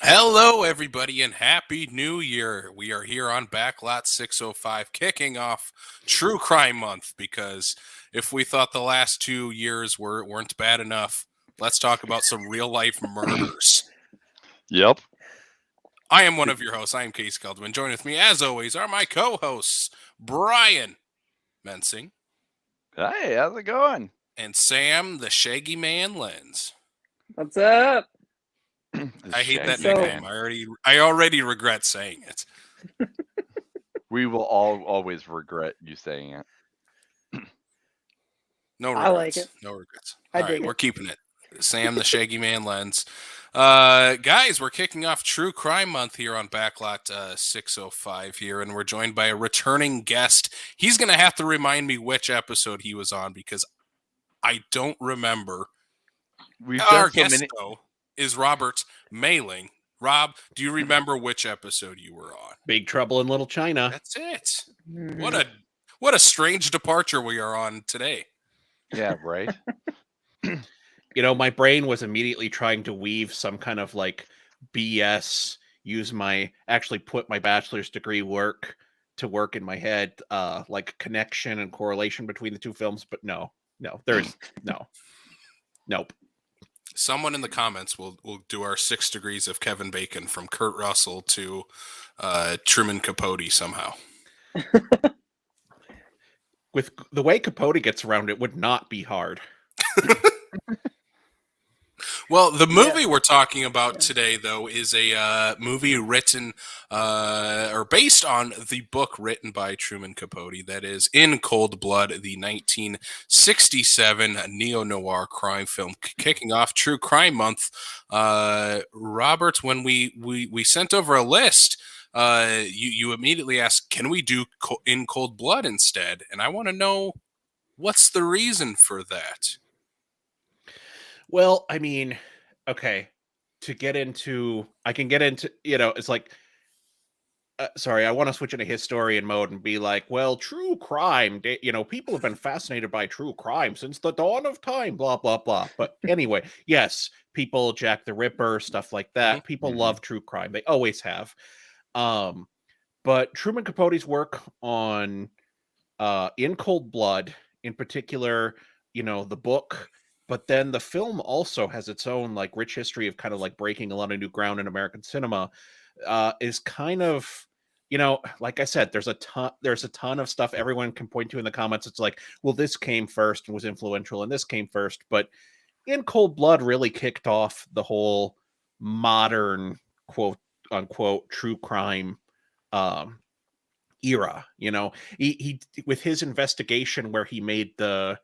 Hello, everybody, and Happy New Year. We are here on Backlot 605, kicking off True Crime Month, because if we thought the last 2 years weren't bad enough, let's talk about some real-life murders. Yep. I am one of your hosts. I am Case Keldman. Join with me, as always, are my co-hosts, Brian Mensing Hey, how's it going? and Sam, the Shaggy Man Lens. What's up? I hate that Shaggy nickname. Man. I already regret saying it. We will always regret you saying it. No I regrets. like it. No regrets. I All right, dig it. we're keeping it. Sam, the Shaggy Man Lens. Guys, we're kicking off True Crime Month here on Backlot 605 here, and we're joined by a returning guest. He's going to have to remind me which episode he was on because I don't remember. We've Our done so guest, many. though, is Robert Mehling. Rob, do you remember which episode you were on? Big Trouble in Little China. That's it. Mhm. What a strange departure we are on today. Yeah, right. You know, my brain was immediately trying to weave some kind of like BS, actually put my bachelor's degree work to work in my head, like connection and correlation between the two films. But no, there's nope. Someone in the comments will do our 6 degrees of Kevin Bacon from Kurt Russell to Truman Capote somehow. With the way Capote gets around, it would not be hard. Well, the movie we're talking about today, though, is a movie written or based on the book written by Truman Capote that is In Cold Blood, the 1967 neo-noir crime film kicking off True Crime Month. Robert, when we sent over a list, you immediately asked, can we do In Cold Blood instead? And I want to know, what's the reason for that? Well, I mean, okay, I can get into, it's like, sorry, I want to switch into historian mode and be like, well, true crime, people have been fascinated by true crime since the dawn of time, blah, blah, blah. But anyway, yes, people, Jack the Ripper, stuff like that. People love true crime. They always have. But Truman Capote's work on In Cold Blood, in particular, the book, but then the film also has its own like rich history of kind of like breaking a lot of new ground in American cinema, is kind of, like I said, there's a ton of stuff everyone can point to in the comments. It's like, well, this came first and was influential and this came first, but In Cold Blood really kicked off the whole modern quote unquote true crime era. He with his investigation where he made the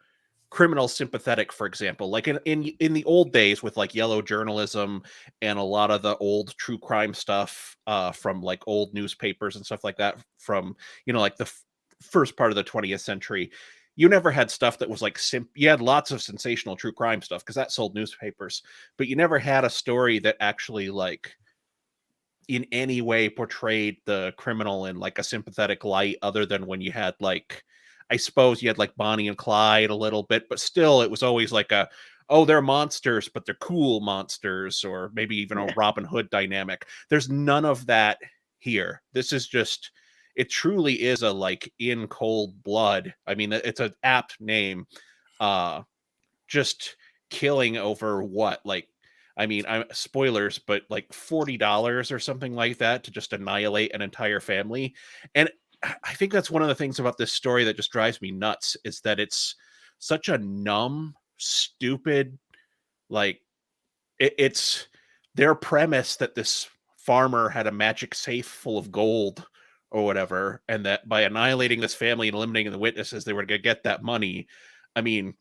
criminal sympathetic, for example, like in the old days with like yellow journalism and a lot of the old true crime stuff from like old newspapers and stuff like that from like the first part of the 20th century. You never had stuff that was like you had lots of sensational true crime stuff because that sold newspapers, but you never had a story that actually like in any way portrayed the criminal in like a sympathetic light, other than when you had like, I suppose you had like Bonnie and Clyde a little bit, but still it was always like they're monsters, but they're cool monsters, or maybe even a Robin Hood dynamic. There's none of that here. This is just, it truly is a like In Cold Blood. I mean, it's an apt name. Just killing over what, like, I mean, I'm spoilers, but like $40 or something like that to just annihilate an entire family. And I think that's one of the things about this story that just drives me nuts, is that it's such a numb, stupid, like it's their premise that this farmer had a magic safe full of gold or whatever, and that by annihilating this family and eliminating the witnesses, they were going to get that money. I mean,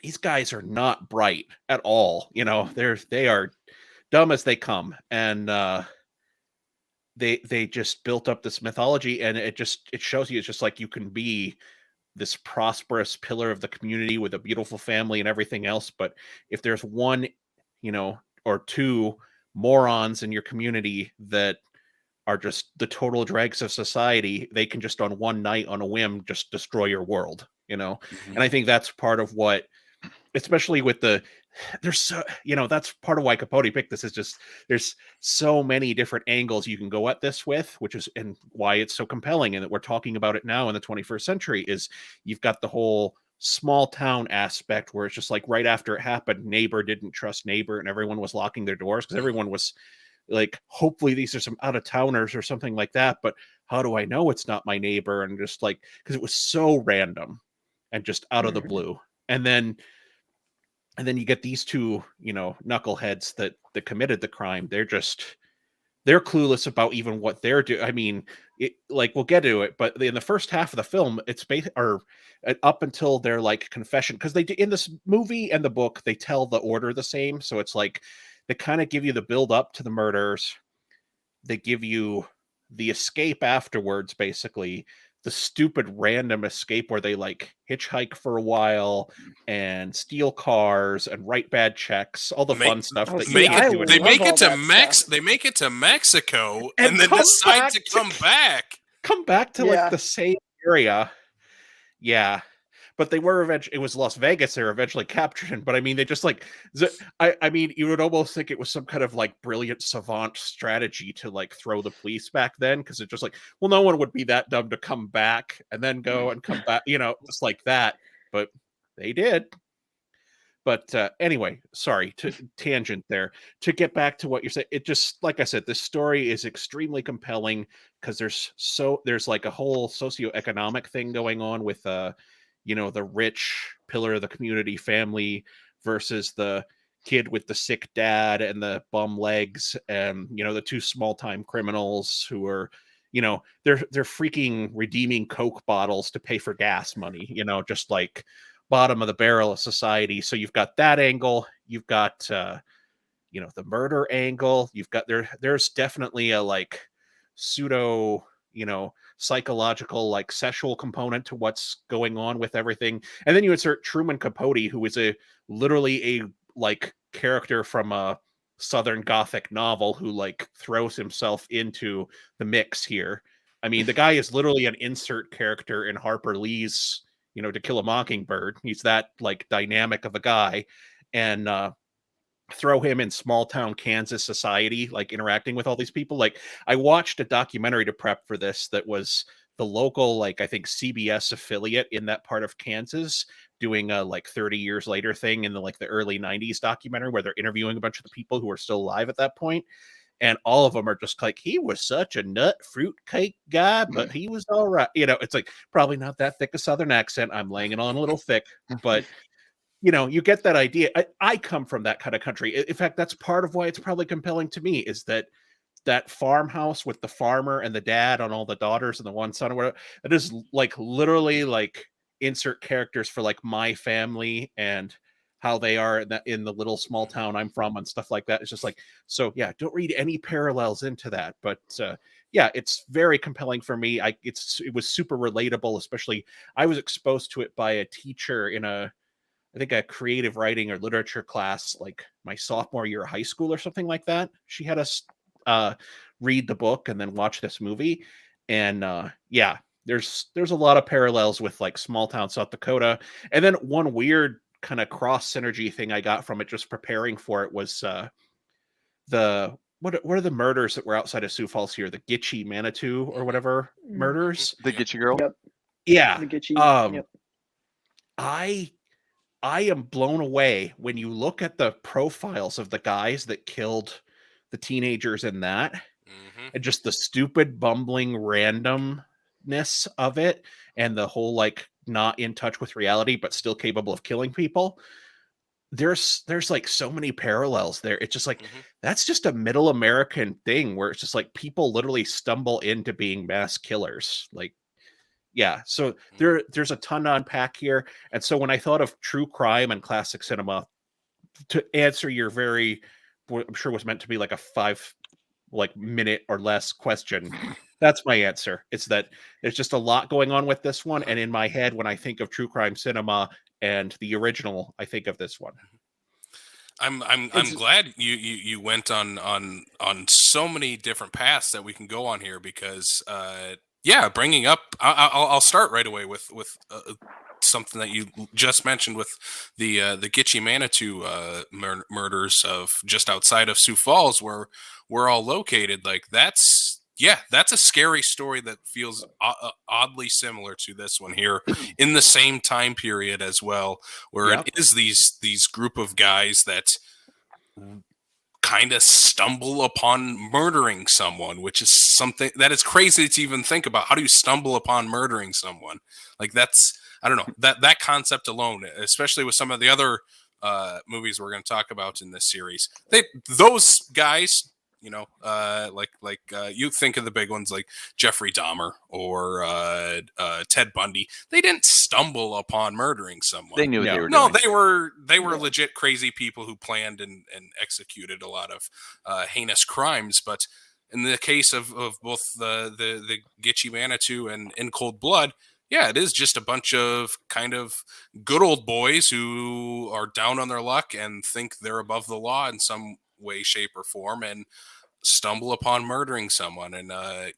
these guys are not bright at all. They are dumb as they come. And they just built up this mythology, and it shows you it's just like you can be this prosperous pillar of the community with a beautiful family and everything else, but if there's one, or two morons in your community that are just the total dregs of society, they can just on one night on a whim just destroy your world. And I think that's part of what, especially with the there's so, that's part of why Capote picked this, is just there's so many different angles you can go at this with, which is, and why it's so compelling, and that we're talking about it now in the 21st century, is you've got the whole small town aspect where it's just like right after it happened, neighbor didn't trust neighbor and everyone was locking their doors because everyone was like, hopefully these are some out of towners or something like that, but how do I know it's not my neighbor? And just like, because it was so random and just out of the blue. And then you get these two, knuckleheads that committed the crime. They're clueless about even what they're doing. I mean, we'll get to it, but in the first half of the film, it's up until their like confession, because they in this movie and the book, they tell the order the same. So it's like they kind of give you the build up to the murders. They give you the escape afterwards, basically the stupid random escape where they like hitchhike for a while and steal cars and write bad checks, all the fun stuff that they make it to Mexico and then decide to come back to like the same area. Yeah. But they were eventually, it was Las Vegas they were eventually captured in. But I mean, they just like, I mean, you would almost think it was some kind of like brilliant savant strategy to like throw the police back then, because it's just like, well, no one would be that dumb to come back and then go and come back, just like that. But they did. But anyway, sorry to tangent there. To get back to what you're saying, it just, like I said, this story is extremely compelling because there's like a whole socioeconomic thing going on with the rich pillar of the community family versus the kid with the sick dad and the bum legs, and the two small-time criminals who are they're freaking redeeming Coke bottles to pay for gas money, just like bottom of the barrel of society. So you've got that angle, you've got the murder angle, you've got there's definitely a like pseudo psychological like sexual component to what's going on with everything. And then you insert Truman Capote, who is literally a like character from a Southern Gothic novel who like throws himself into the mix here. I mean, the guy is literally an insert character in Harper Lee's To Kill a Mockingbird. He's that like dynamic of a guy. And throw him in small town Kansas society, like interacting with all these people. Like, I watched a documentary to prep for this that was the local, like, I think CBS affiliate in that part of Kansas doing a like 30 years later thing in the like the early 90s documentary where they're interviewing a bunch of the people who are still alive at that point. And all of them are just like, he was such a nut fruitcake guy, but he was all right. It's like probably not that thick a Southern accent. I'm laying it on a little thick, but you get that idea. I come from that kind of country. In fact, that's part of why it's probably compelling to me, is that farmhouse with the farmer and the dad and all the daughters and the one son or whatever. It is like literally like insert characters for like my family and how they are in the little small town I'm from and stuff like that. It's just like, so yeah, don't read any parallels into that. But yeah, it's very compelling for me. It was super relatable, especially I was exposed to it by a teacher in I think a creative writing or literature class, like my sophomore year of high school or something like that. She had us read the book and then watch this movie. And yeah, there's a lot of parallels with like small town South Dakota. And then one weird kind of cross synergy thing I got from it just preparing for it was what are the murders that were outside of Sioux Falls here? The Gitchie Manitou or whatever murders. The Gitchie girl. Yep. Yeah. The Gitchie. Yep. I am blown away when you look at the profiles of the guys that killed the teenagers in that, and just the stupid, bumbling randomness of it, and the whole like not in touch with reality but still capable of killing people. There's like so many parallels there. It's just like that's just a middle American thing where it's just like people literally stumble into being mass killers. Like, yeah, so there's a ton to unpack here. And so when I thought of true crime and classic cinema, to answer your very, I'm sure was meant to be like a 5 minute or less question, that's my answer. It's that there's just a lot going on with this one. And in my head, when I think of true crime cinema and the original, I think of this one. I'm glad you went on so many different paths that we can go on here, because Yeah, bringing up, I'll start right away with something that you just mentioned with the Gitche Manitou murders of just outside of Sioux Falls, where we're all located. Like that's a scary story that feels oddly similar to this one here, in the same time period as well, where Yep. it is these group of guys that kind of stumble upon murdering someone, which is something that is crazy to even think about. How do you stumble upon murdering someone? Like that's, I don't know, that concept alone, especially with some of the other movies we're going to talk about in this series, those guys, you think of the big ones like Jeffrey Dahmer or Ted Bundy. They didn't stumble upon murdering someone. They knew what No. they were No, doing. they were legit crazy people who planned and executed a lot of heinous crimes. But in the case of both the Gitche Manitou and In Cold Blood, yeah, it is just a bunch of kind of good old boys who are down on their luck and think they're above the law in some way, shape, or form, and stumble upon murdering someone. And I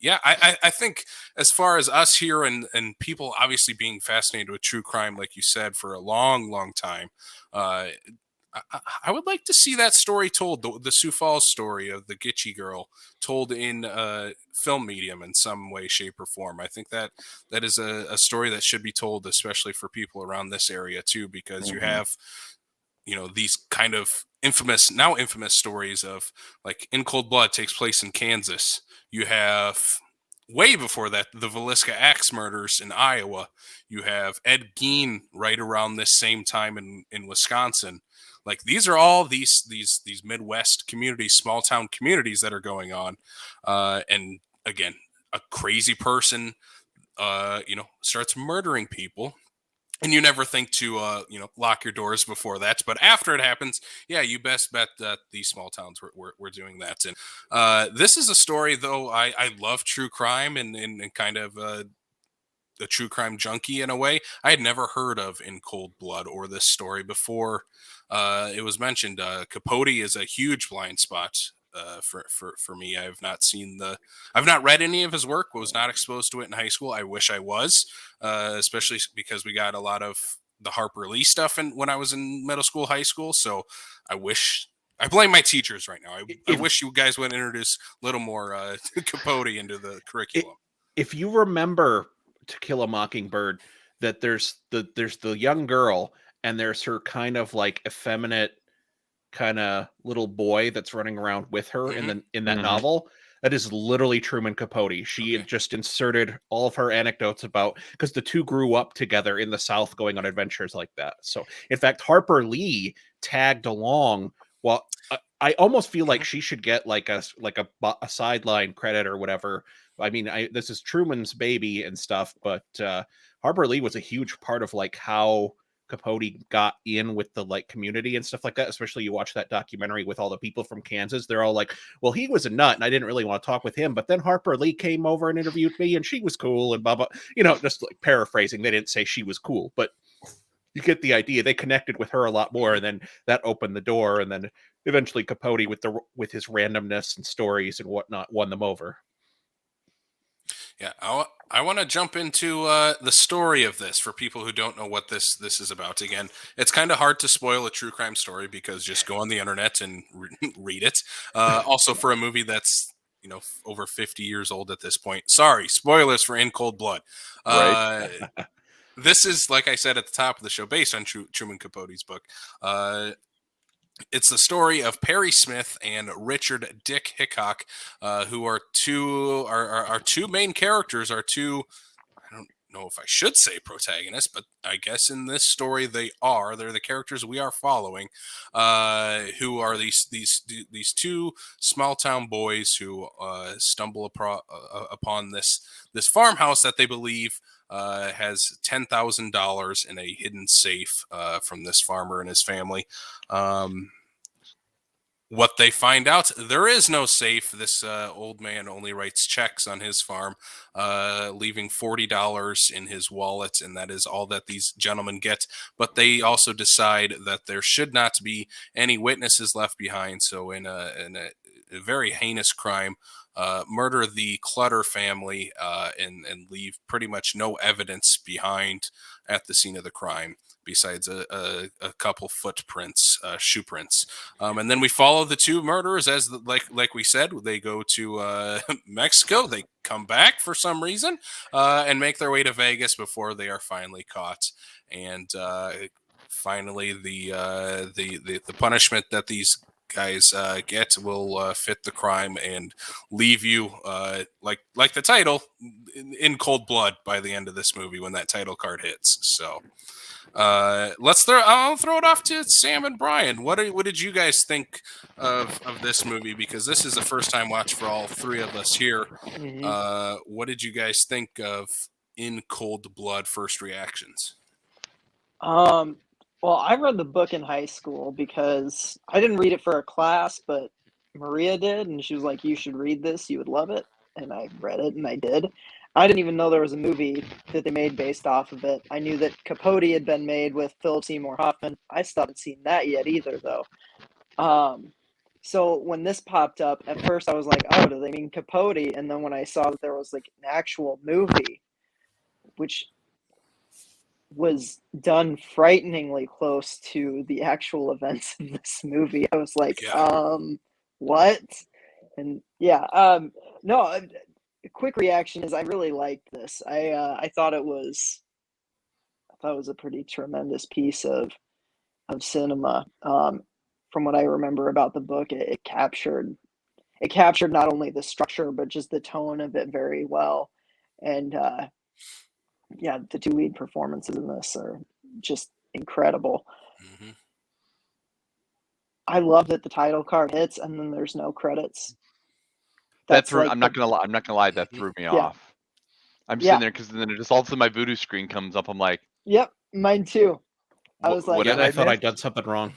think as far as us here and people obviously being fascinated with true crime, like you said, for a long time, I would like to see that story told, the Sioux Falls story of the Gitche girl, told in film medium in some way, shape, or form. I think that is a story that should be told, especially for people around this area too, because you have these kind of now infamous stories of, like, In Cold Blood takes place in Kansas. You have, way before that, the Villisca Axe murders in Iowa. You have Ed Gein right around this same time in Wisconsin. Like, these are all these Midwest communities, small town communities that are going on. And again, a crazy person, starts murdering people. And you never think to, lock your doors before that. But after it happens, yeah, you best bet that these small towns were doing that. And this is a story, though, I love true crime and kind of a true crime junkie in a way. I had never heard of In Cold Blood or this story before it was mentioned. Capote is a huge blind spot for me. I've not read any of his work. Was not exposed to it in high school. I wish I was, especially because we got a lot of the Harper Lee stuff when I was in middle school, high school. So I blame my teachers right now. I wish you guys would introduce a little more Capote into the curriculum. If you remember To Kill a Mockingbird, that there's the young girl and there's her kind of like effeminate kind of little boy that's running around with her in that novel. That is literally Truman Capote. She had just inserted all of her anecdotes about, because the two grew up together in the South going on adventures like that. So in fact, Harper Lee tagged along. Well, I almost feel like she should get like a sideline credit or whatever. I mean, this is Truman's baby and stuff, but Harper Lee was a huge part of like how Capote got in with the like community and stuff like that. Especially you watch that documentary with all the people from Kansas. They're all like, well, he was a nut and I didn't really want to talk with him. But then Harper Lee came over and interviewed me and she was cool and blah, blah. Just like paraphrasing. They didn't say she was cool, but you get the idea. They connected with her a lot more, and then that opened the door. And then eventually Capote with his randomness and stories and whatnot won them over. Yeah, I want to jump into the story of this for people who don't know what this is about. Again, it's kind of hard to spoil a true crime story because just go on the internet and read it. Also, for a movie that's over 50 years old at this point. Sorry, spoilers for In Cold Blood. Right. This is, like I said at the top of the show, based on Truman Capote's book. It's the story of Perry Smith and Richard Dick Hickok, who are two main characters. I don't know if I should say protagonists, but I guess in this story they're the characters we are following, who are these two small town boys who stumble upon this farmhouse that they believe has $10,000 in a hidden safe from this farmer and his family. What they find out, there is no safe. This old man only writes checks on his farm, leaving $40 in his wallet, and that is all that these gentlemen get. But they also decide that there should not be any witnesses left behind. So in a very heinous crime, murder the Clutter family and leave pretty much no evidence behind at the scene of the crime besides a couple footprints, shoe prints. And then we follow the two murderers as like we said, they go to Mexico. They come back for some reason and make their way to Vegas before they are finally caught. And finally, the punishment that these guys get will fit the crime and leave you like the title in cold blood by the end of this movie when that title card hits. So I'll throw it off to Sam and Brian. What did you guys think of this movie? Because this is a first time watch for all three of us here. What did you guys think of In Cold Blood? First reactions. Well, I read the book in high school because I didn't read it for a class, but Maria did, and she was like, "You should read this. You would love it." And I read it, and I did. I didn't even know there was a movie that they made based off of it. I knew that Capote had been made with Philip Seymour Hoffman. I still haven't seen that yet either, though. So when this popped up, at first I was like, "Oh, do they mean Capote?" And then when I saw that there was like an actual movie, which was done frighteningly close to the actual events of this movie, I was like, what? And no, a quick reaction is I really liked this. I thought it was a pretty tremendous piece of cinema. From what I remember about the book, it captured not only the structure but just the tone of it very well. And the two lead performances in this are just incredible. Mm-hmm. I love that the title card hits and then there's no credits. I'm not gonna lie, that threw me off. I'm sitting there because then it just all of a sudden my voodoo screen comes up. I'm like, yep, mine too. I was like, I thought I'd done something wrong.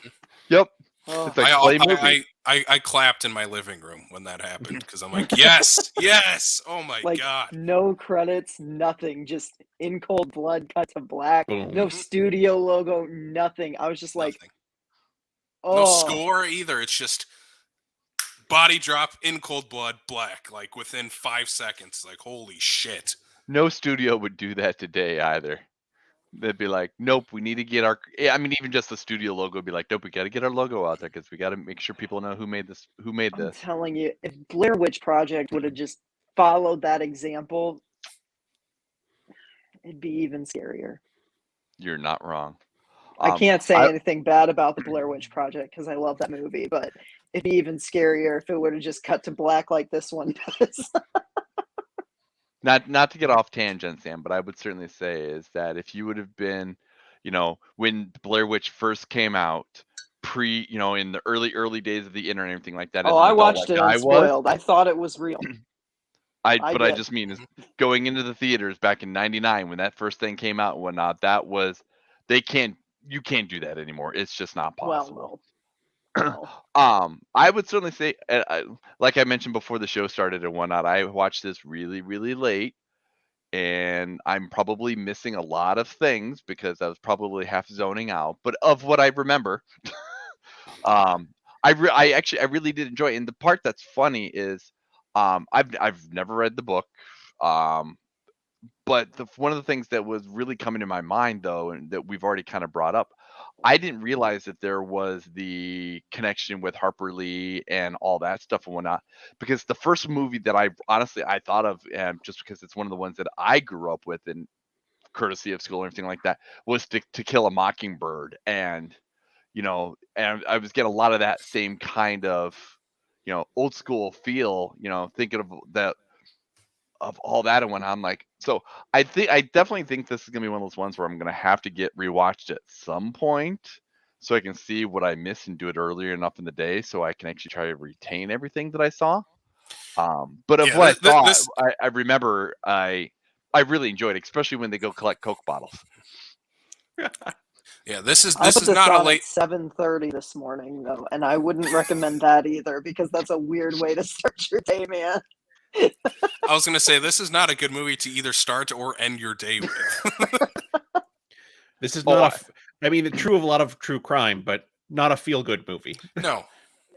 Yep. Oh. It's like I clapped in my living room when that happened because I'm like, yes, yes. Oh my God. No credits, nothing. Just In Cold Blood, cut to black. Boom. No studio logo, nothing. I was just like, no score either. It's just body drop, In Cold Blood, black. Like within 5 seconds. Like, holy shit. No studio would do that today either. They'd be like, nope, we need to get our. I mean, even just the studio logo would be like, nope, we got to get our logo out there because we got to make sure people know who made this. I'm telling you, if Blair Witch Project would have just followed that example, it'd be even scarier. You're not wrong. I can't say anything bad about the Blair Witch Project because I love that movie, but it'd be even scarier if it would have just cut to black like this one does. Not to get off tangent, Sam, but I would certainly say is that if you would have been, when Blair Witch first came out, in the early days of the internet and everything like that. Oh, I watched it unspoiled. I thought it was real. I just mean is going into the theaters back in '99 when that first thing came out and whatnot. That was you can't do that anymore. It's just not possible. Well, no. I would certainly say, like I mentioned before the show started and whatnot, I watched this really, really late, and I'm probably missing a lot of things because I was probably half zoning out. But of what I remember, I really did enjoy it. And the part that's funny is, I've never read the book, but one of the things that was really coming to my mind though, and that we've already kind of brought up. I didn't realize that there was the connection with Harper Lee and all that stuff and whatnot, because the first movie that I thought of, just because it's one of the ones that I grew up with and courtesy of school and everything like that, was To Kill a Mockingbird. And, and I was getting a lot of that same kind of, old school feel, thinking of that, of all that and whatnot. I'm like, so I definitely think this is gonna be one of those ones where I'm gonna have to get rewatched at some point so I can see what I missed and do it earlier enough in the day so I can actually try to retain everything that I saw. But of what I saw, I remember I really enjoyed it, especially when they go collect Coke bottles. Yeah, this is not a late 7:30 this morning though, and I wouldn't recommend that either because that's a weird way to start your day, man. I was going to say, this is not a good movie to either start or end your day with. This is not true of a lot of true crime, but not a feel-good movie. No.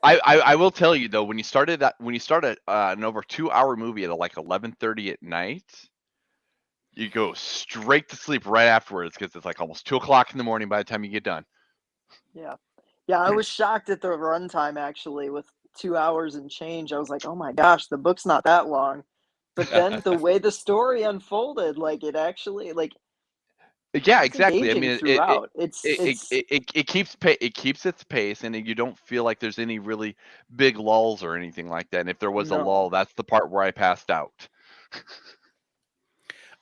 I will tell you though, when you start an over 2 hour movie at like 11:30 at night, you go straight to sleep right afterwards because it's like almost 2 o'clock in the morning by the time you get done. Yeah. Yeah, I was shocked at the runtime actually with 2 hours and change. I was like, "Oh my gosh, the book's not that long." But then the way the story unfolded, like it actually like Yeah, it's exactly. I engaging mean, throughout. it keeps its pace, and you don't feel like there's any really big lulls or anything like that. And if there was a No. lull, that's the part where I passed out.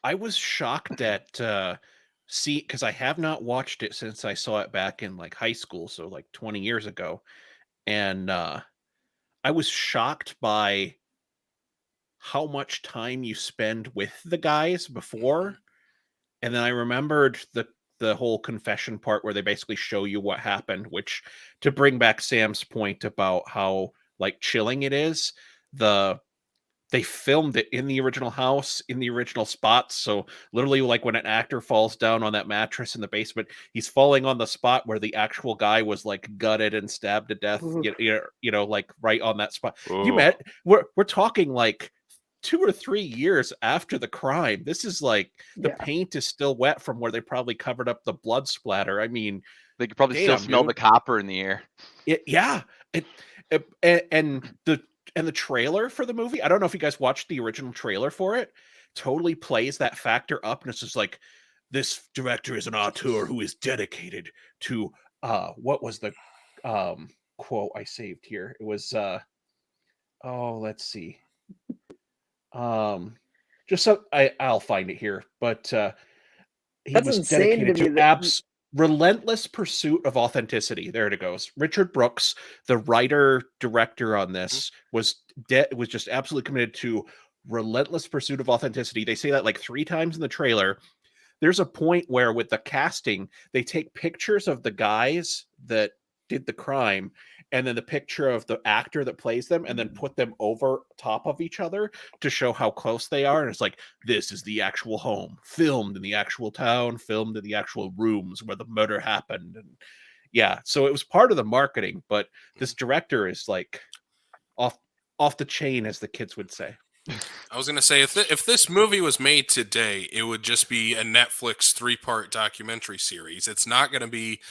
I was shocked at because I have not watched it since I saw it back in like high school, so like 20 years ago. And I was shocked by how much time you spend with the guys before. And then I remembered the whole confession part where they basically show you what happened, which, to bring back Sam's point about how like chilling it is, they filmed it in the original house, in the original spots. So literally, like when an actor falls down on that mattress in the basement, he's falling on the spot where the actual guy was like gutted and stabbed to death. Like right on that spot. You met. We're talking like 2 or 3 years after the crime. This is like the paint is still wet from where they probably covered up the blood splatter. I mean, they could probably still smell the copper in the air. And the trailer for the movie, I don't know if you guys watched the original trailer for it, totally plays that factor up. And it's just like, this director is an auteur who is dedicated to, what was the quote I saved here? It was, let's see. Just so I'll find it here. But he was dedicated to relentless pursuit of authenticity. There it goes. Richard Brooks, the writer director on this, was just absolutely committed to relentless pursuit of authenticity. They say that like 3 times in the trailer. There's a point where with the casting, they take pictures of the guys that did the crime and then the picture of the actor that plays them and then put them over top of each other to show how close they are. And it's like, this is the actual home, filmed in the actual town, filmed in the actual rooms where the murder happened. And yeah, so it was part of the marketing, but this director is like off the chain, as the kids would say. I was going to say, if this movie was made today, it would just be a Netflix 3-part documentary series. It's not going to be,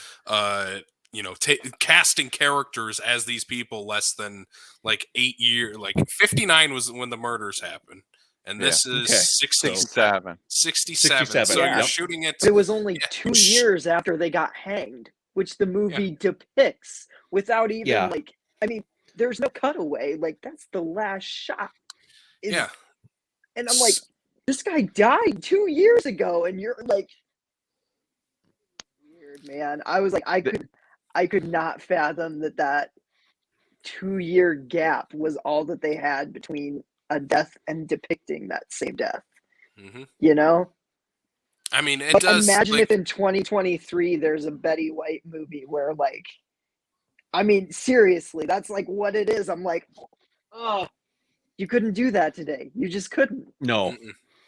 casting characters as these people less than like 8 years. Like 59 was when the murders happened, and this is 67. 67. So you're shooting it. It was only 2 years after they got hanged, which the movie depicts without even like. I mean, there's no cutaway. Like that's the last shot. And I'm like, this guy died 2 years ago, and you're like, weird, man. I was like, I could not fathom that 2-year gap was all that they had between a death and depicting that same death. Mm-hmm. You know? I mean, it but does. Imagine if in 2023 there's a Betty White movie where, like, I mean, seriously, that's like what it is. I'm like, oh. You couldn't do that today. You just couldn't. No.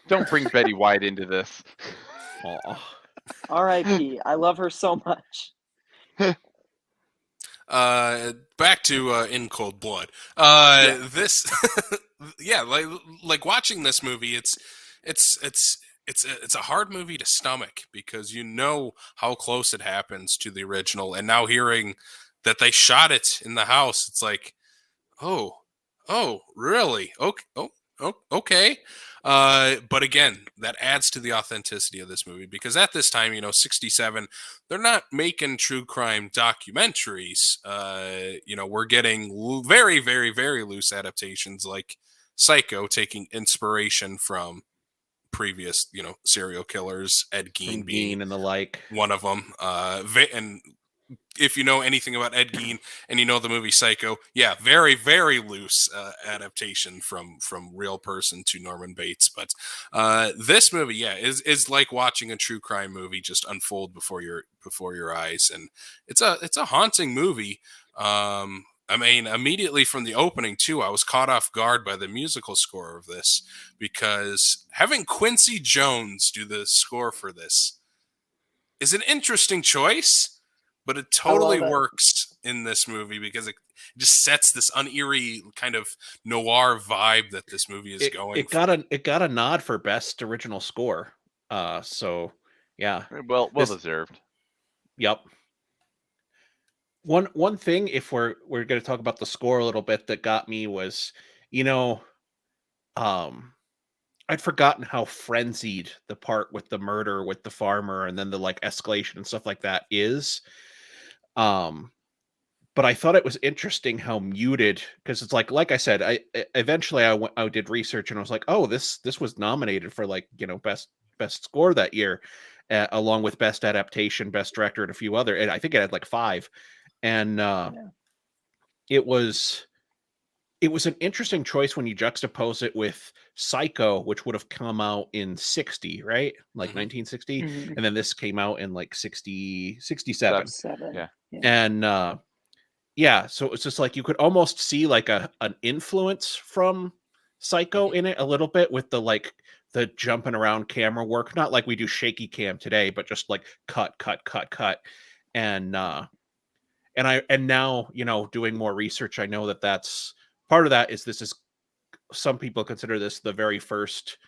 Don't bring Betty White into this. R.I.P. I love her so much. Back to In Cold Blood. This, like watching this movie, it's a hard movie to stomach because you know how close it happens to the original, and now hearing that they shot it in the house, it's like, Oh, really? Okay. But again, that adds to the authenticity of this movie because at this time, 67, they're not making true crime documentaries. We're getting very, very, very loose adaptations like Psycho, taking inspiration from previous, serial killers, Ed Gein being and the like, one of them. And if you know anything about Ed Gein and you know the movie Psycho, very, very loose adaptation from real person to Norman Bates. But this movie, is like watching a true crime movie just unfold before your eyes, and it's a haunting movie. I mean, immediately from the opening too, I was caught off guard by the musical score of this because having Quincy Jones do the score for this is an interesting choice. But it totally works in this movie because it just sets this uneery kind of noir vibe that this movie is going. It got a nod for best original score. So yeah, Well This- deserved. yep. One thing, if we're going to talk about the score a little bit, that got me was, I'd forgotten how frenzied the part with the murder with the farmer and then the like escalation and stuff like that is. But I thought it was interesting how muted, because it's like I said, I eventually I did research and I was like, oh, this was nominated for like, best score that year, along with best adaptation, best director, and a few other. And I think it had like 5, and it was an interesting choice when you juxtapose it with Psycho, which would have come out in 60, right? Like 1960. Mhm. And then this came out in like 67. 7. Yeah. And so it's just like you could almost see like an influence from Psycho in it a little bit, with the jumping around camera work. Not like we do shaky cam today, but just like cut. And now, doing more research, I know that that's part of that. This is, some people consider this the very first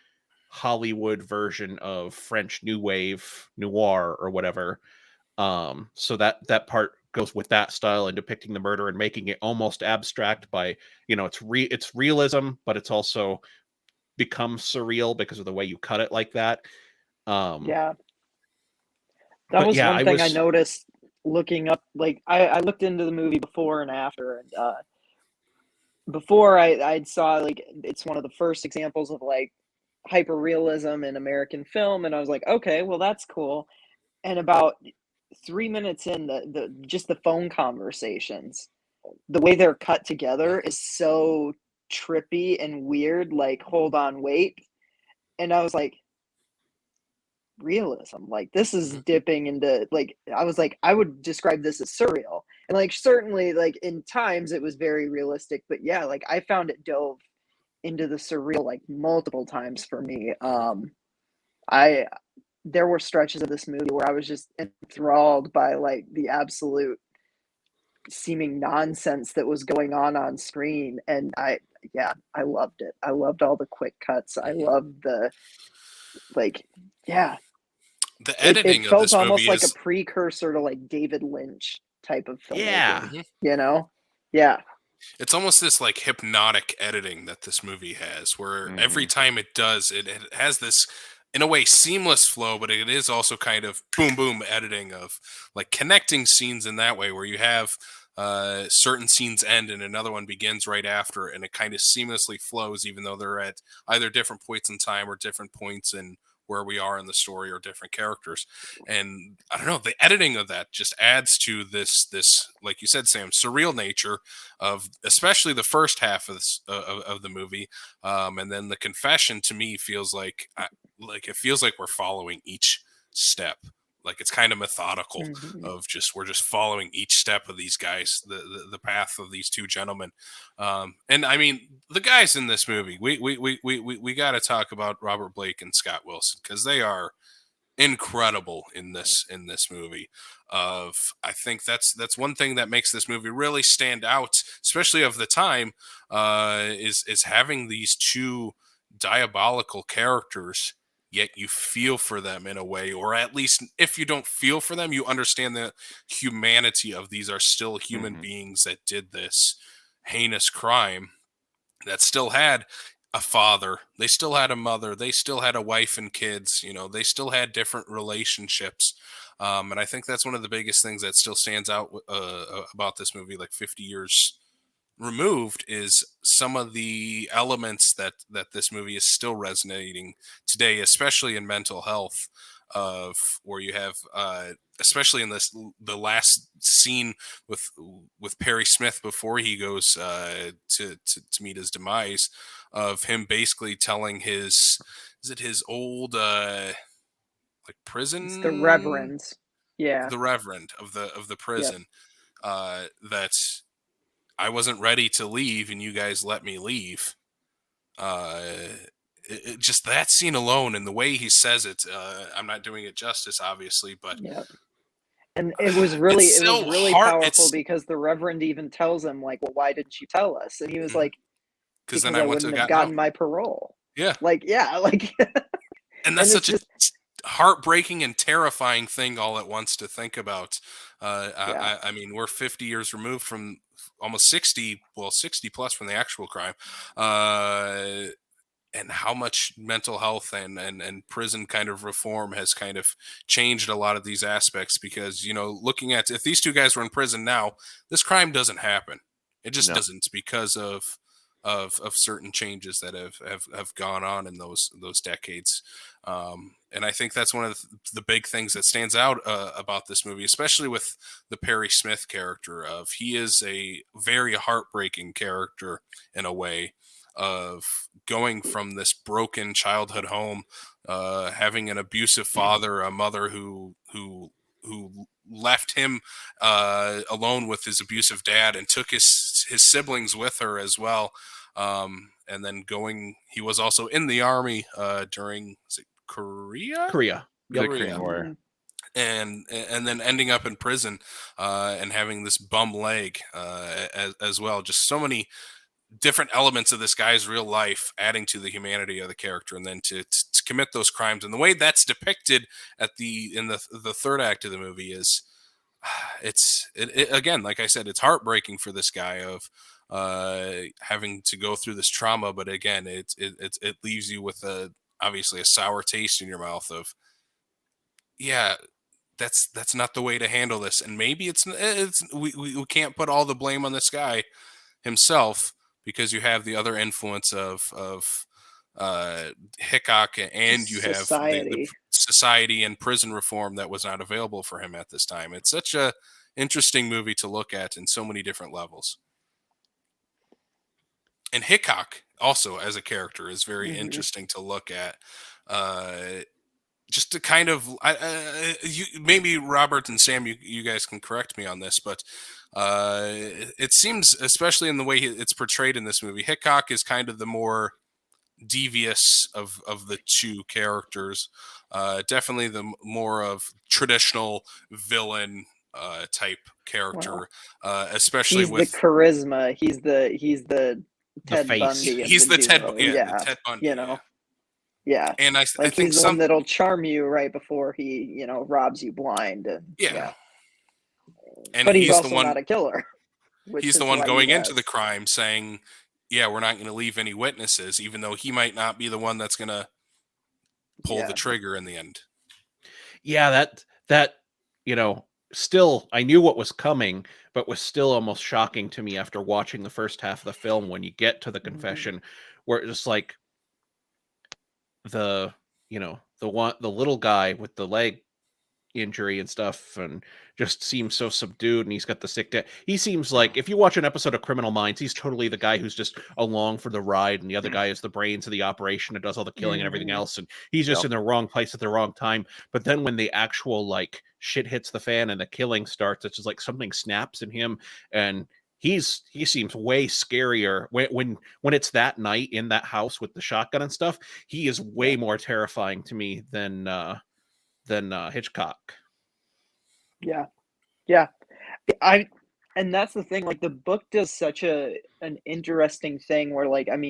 Hollywood version of French New Wave noir or whatever. So that part goes with that style and depicting the murder and making it almost abstract by, it's realism, but it's also becomes surreal because of the way you cut it like that. Yeah. That but was yeah, one thing I noticed looking up. Like, I looked into the movie before and after, and before I saw, like, it's one of the first examples of like hyper realism in American film, and I was like, okay, well, that's cool. And about 3 minutes in, the just the phone conversations, the way they're cut together is so trippy and weird. Like, hold on, wait, and I was like, realism, like, this is dipping into, like, I was like, I would describe this as surreal, and like, certainly, like, in times it was very realistic, but yeah, like, I found it dove into the surreal like multiple times for me. I There were stretches of this movie where I was just enthralled by like the absolute seeming nonsense that was going on screen, and I loved it. I loved all the quick cuts. I loved the, like, yeah, The it editing of felt this almost movie like a is precursor to like David Lynch type of Yeah. filmmaking, you know? Yeah. it's almost this like hypnotic editing that this movie has, where every time it does, it has this, in a way, seamless flow, but it is also kind of boom boom editing of like connecting scenes in that way, where you have certain scenes end and another one begins right after, and it kind of seamlessly flows, even though they're at either different points in time or different points in where we are in the story or different characters. And I don't know, the editing of that just adds to this like you said, Sam, surreal nature of especially the first half of of the movie, and then the confession to me feels like it feels like we're following each step. Like, it's kind of methodical of we're just following each step of these guys, the path of these two gentlemen. And I mean, the guys in this movie, we got to talk about Robert Blake and Scott Wilson, because they are incredible in this movie. I think that's one thing that makes this movie really stand out, especially of the time, is having these two diabolical characters, yet you feel for them in a way, or at least if you don't feel for them, you understand the humanity of these are still human beings that did this heinous crime, that still had a father, they still had a mother, they still had a wife and kids, they still had different relationships. And I think that's one of the biggest things that still stands out about this movie, like 50 years removed, is some of the elements that this movie is still resonating today, especially in mental health, of where you have especially in the last scene with Perry Smith before he goes to meet his demise, of him basically telling his old like prison, It's the Reverend. Yeah. the reverend of the prison, Yep. that I wasn't ready to leave and you guys let me leave. Just that scene alone and the way he says it, I'm not doing it justice, obviously, but Yep. And it was really so hard. powerful because the Reverend even tells him, like, well, why didn't you tell us? And he was like, because because then I wouldn't wouldn't have have gotten out. my parole. Yeah. Like, yeah, like And that's and such a heartbreaking and terrifying thing all at once to think about. I mean, we're 50 years removed from almost 60 plus from the actual crime. And how much mental health and prison kind of reform has kind of changed a lot of these aspects, because, looking at, if these two guys were in prison now, this crime doesn't happen. It just doesn't, because of certain changes that have gone on in those decades. And I think that's one of the big things that stands out about this movie, especially with the Perry Smith character. He is a very heartbreaking character in a way, of going from this broken childhood home, having an abusive father, a mother who left him alone with his abusive dad and took his siblings with her as well. And then he was also in the army during, is it Korea? Korea. The Korean War. And then ending up in prison and having this bum leg as well. Just so many different elements of this guy's real life adding to the humanity of the character, and then to commit those crimes. And the way that's depicted in the third act of the movie is, again, like I said, it's heartbreaking for this guy of having to go through this trauma. But again, it leaves you with obviously a sour taste in your mouth of, yeah, that's not the way to handle this. And maybe we can't put all the blame on this guy himself, because you have the other influence of Hickok, and you have the society and prison reform that was not available for him at this time. It's such a interesting movie to look at in so many different levels. And Hickok also as a character is very interesting to look at. Just to kind of, maybe Robert and Sam, you guys can correct me on this, but it seems, especially in the way it's portrayed in this movie, Hickok is kind of the more devious of the two characters. Definitely the more of traditional villain type character, especially he's the charisma. He's the Ted face. Bundy. He's the Ted, the Ted Bundy. Yeah. And I think he's the one that'll charm you right before he, robs you blind. And And but he's also the one, not a killer. He's the one going into the crime saying, yeah, we're not going to leave any witnesses, even though he might not be the one that's going to pull the trigger in the end. Yeah, that still, I knew what was coming, but was still almost shocking to me after watching the first half of the film when you get to the confession, where it's just like the little guy with the leg injury and stuff, and just seems so subdued, and he's got the sick dad. He seems like, if you watch an episode of Criminal Minds, he's totally the guy who's just along for the ride, and the other guy is the brains of the operation and does all the killing and everything else, and he's just in the wrong place at the wrong time. But then when the actual shit hits the fan and the killing starts, it's just like something snaps in him, and he seems way scarier when it's that night in that house with the shotgun and stuff. He is way more terrifying to me than Hitchcock. Yeah. And that's the thing, the book does such an interesting thing where,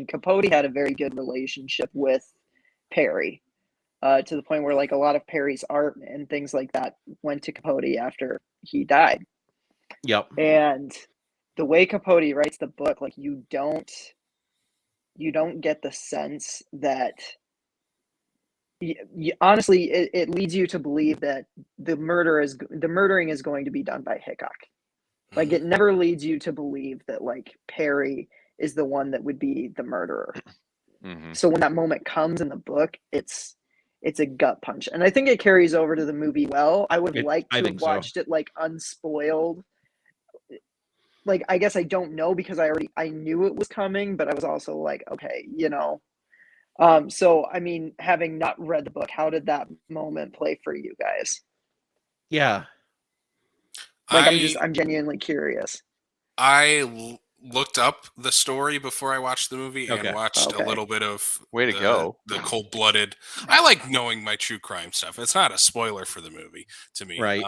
Capote had a very good relationship with Perry, to the point where, a lot of Perry's art and things like that went to Capote after he died. Yep. And the way Capote writes the book, you don't get the sense that, honestly, it leads you to believe that the murdering is going to be done by Hickok. It never leads you to believe that Perry is the one that would be the murderer. So when that moment comes in the book, it's a gut punch, and I think it carries over to the movie well. I would like to have watched it unspoiled. I guess I don't know, because I knew it was coming, but I was also okay, So, having not read the book, how did that moment play for you guys? Yeah. I'm genuinely curious. I looked up the story before I watched the movie and watched a little bit of the cold-blooded. I like knowing my true crime stuff. It's not a spoiler for the movie to me. Right.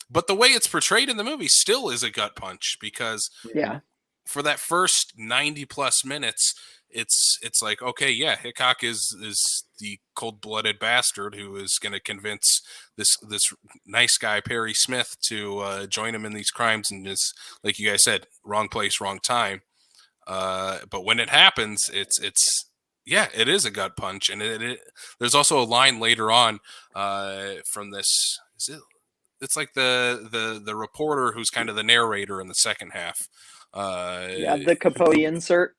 But the way it's portrayed in the movie still is a gut punch, because Yeah. for that first 90 plus minutes, it's like, okay, yeah, Hickok is the cold-blooded bastard who is going to convince this nice guy Perry Smith to join him in these crimes, and just like you guys said, wrong place, wrong time. But when it happens, it's yeah, it is a gut punch, and there's also a line later on from this. It's like the reporter who's kind of the narrator in the second half. Yeah, the Capote insert.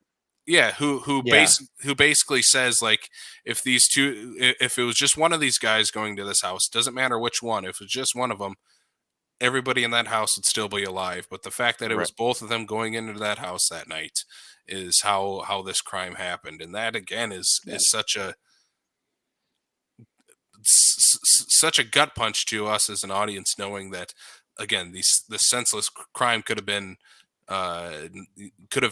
Yeah, who basically says, like, if it was just one of these guys going to this house, doesn't matter which one, if it's just one of them, everybody in that house would still be alive. But the fact that it was both of them going into that house that night is how this crime happened, and that again is such a gut punch to us as an audience, knowing that again this senseless crime could have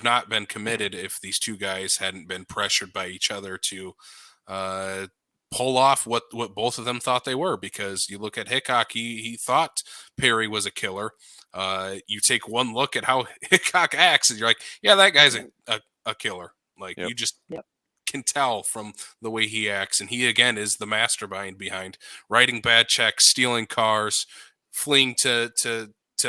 not been committed if these two guys hadn't been pressured by each other to pull off what both of them thought they were. Because you look at Hickok, he thought Perry was a killer. You take one look at how Hickok acts, and you're like, yeah, that guy's a killer. Like, you just can tell from the way he acts. And he, again, is the mastermind behind writing bad checks, stealing cars, fleeing to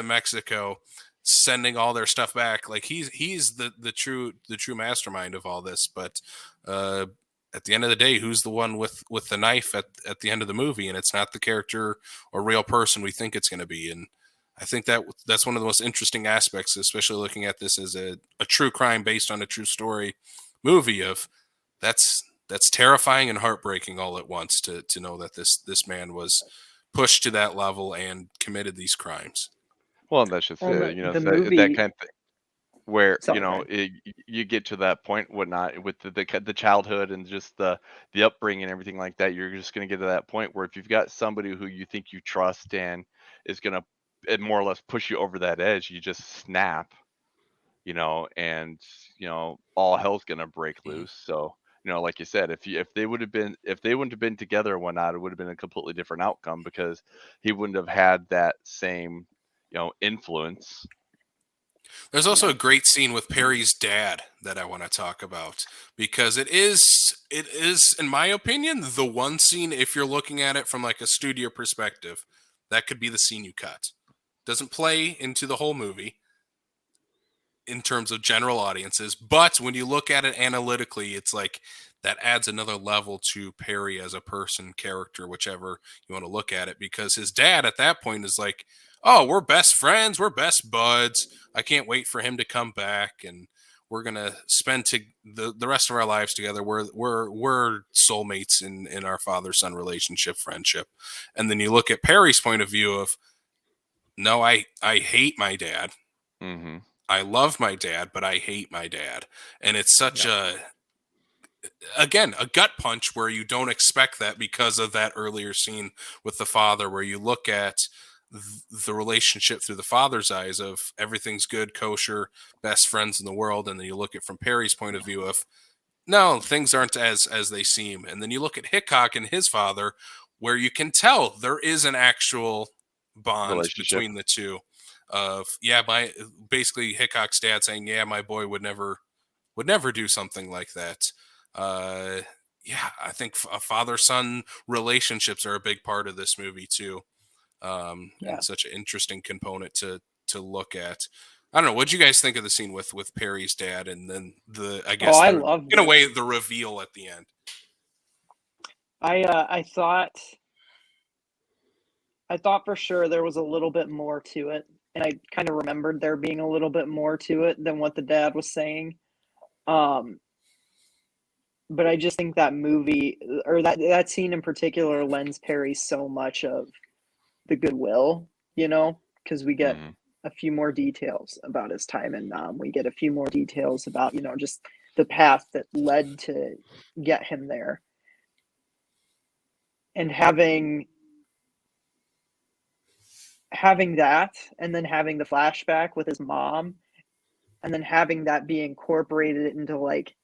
Mexico, sending all their stuff back. Like, he's the true mastermind of all this. But at the end of the day, who's the one with the knife at the end of the movie? And it's not the character or real person we think it's going to be. And I think that's one of the most interesting aspects, especially looking at this as a true crime based on a true story movie. Of that's terrifying and heartbreaking all at once to know that this man was pushed to that level and committed these crimes. Well, and that's just it, the movie, that kind of thing where sorry. you get to that point, whatnot, with the childhood and just the upbringing and everything like that. You're just going to get to that point where if you've got somebody who you think you trust and is going to more or less push you over that edge, you just snap, and all hell's going to break loose. So like you said, if they wouldn't have been together or whatnot, it would have been a completely different outcome, because he wouldn't have had that same influence. There's also a great scene with Perry's dad that I want to talk about, because it is, in my opinion, the one scene, if you're looking at it from like a studio perspective, that could be the scene you cut. Doesn't play into the whole movie in terms of general audiences, but when you look at it analytically, it's like that adds another level to Perry as a person, character, whichever you want to look at it, because his dad at that point is like, oh, we're best friends, we're best buds, I can't wait for him to come back, and we're gonna spend the rest of our lives together. We're soulmates in our father-son relationship, friendship. And then you look at Perry's point of view of, no, I hate my dad. Mm-hmm. I love my dad, but I hate my dad. And it's such a gut punch where you don't expect that, because of that earlier scene with the father, where you look at the relationship through the father's eyes of everything's good, kosher, best friends in the world. And then you look at from Perry's point of view of, no, things aren't as they seem. And then you look at Hickok and his father, where you can tell there is an actual bond between the two. Of basically Hickok's dad saying, yeah, my boy would never do something like that. I think father-son relationships are a big part of this movie too. And such an interesting component to look at. I don't know. What do you guys think of the scene with Perry's dad, and then I loved in a way the reveal at the end? I thought for sure there was a little bit more to it, and I kind of remembered there being a little bit more to it than what the dad was saying. But I just think that movie, or that scene in particular, lends Perry so much of the goodwill, because we get a few more details about his time in Nam. We get a few more details about, just the path that led to get him there. And having that, and then having the flashback with his mom, and then having that be incorporated into like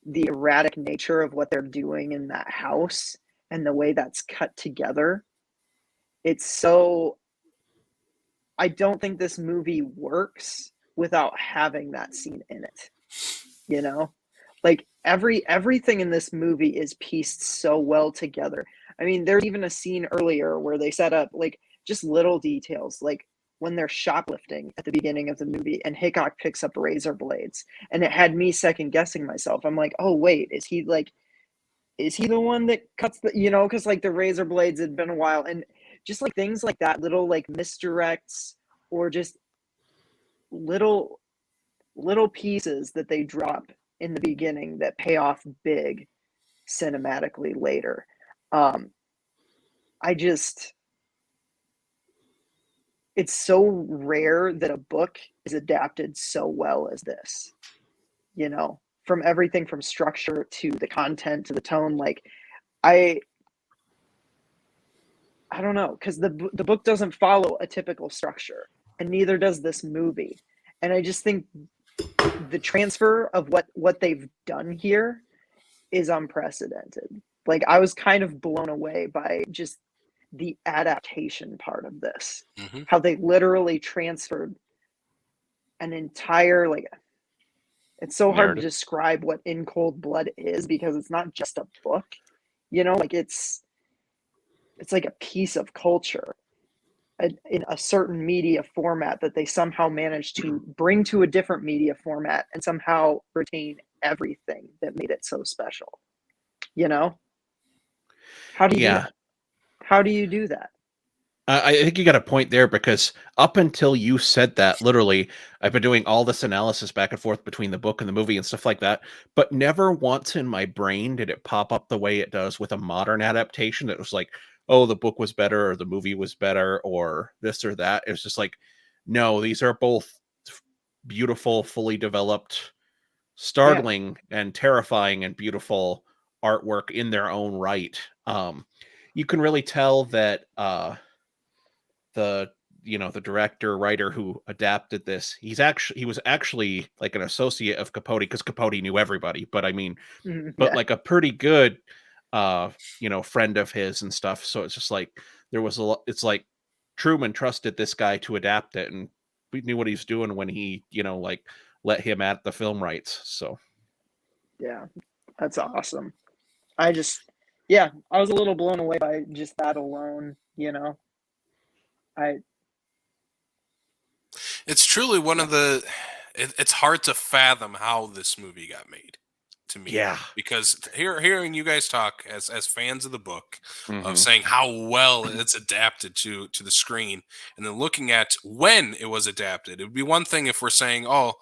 the erratic nature of what they're doing in that house and the way that's cut together. It's so I don't think this movie works without having that scene in it. You know, like everything in this movie is pieced so well together. I mean, there's even a scene earlier where they set up like just little details, like when they're shoplifting at the beginning of the movie and Hickok picks up razor blades, and it had me second guessing myself. I'm like, oh wait, is he the one that cuts the, you know, because like the razor blades had been a while, and just like things like that, little like misdirects or just little pieces that they drop in the beginning that pay off big cinematically later. It's so rare that a book is adapted so well as this, you know, from everything from structure to the content to the tone. Like I don't know, because the book doesn't follow a typical structure, and neither does this movie. And I just think the transfer of what they've done here is unprecedented. Like I was kind of blown away by just the adaptation part of this. Mm-hmm. How they literally transferred an entire, like, it's so hard to describe what In Cold Blood is, because it's not just a book, you know, like it's like a piece of culture in a certain media format that they somehow managed to bring to a different media format and somehow retain everything that made it so special. You know? How do you do that? How do you do that? I think you got a point there, because up until you said that, literally, I've been doing all this analysis back and forth between the book and the movie and stuff like that, but never once in my brain did it pop up the way it does with a modern adaptation. It was like, oh, the book was better or the movie was better or this or that. It's just like, no, these are both beautiful, fully developed, startling and terrifying and beautiful artwork in their own right. You can really tell that the director writer who adapted this, he was actually like an associate of Capote, because Capote knew everybody, but I mean, but like a pretty good friend of his and stuff. So it's just like there was it's like Truman trusted this guy to adapt it, and we knew what he was doing when he like let him at the film rights. So yeah, that's awesome. I was a little blown away by just that alone, you know. It's truly one of the. It's hard to fathom how this movie got made, to me. Yeah, because hearing you guys talk as fans of the book, Mm-hmm. of saying how well it's adapted to the screen, and then looking at when it was adapted. It would be one thing if we're saying, oh,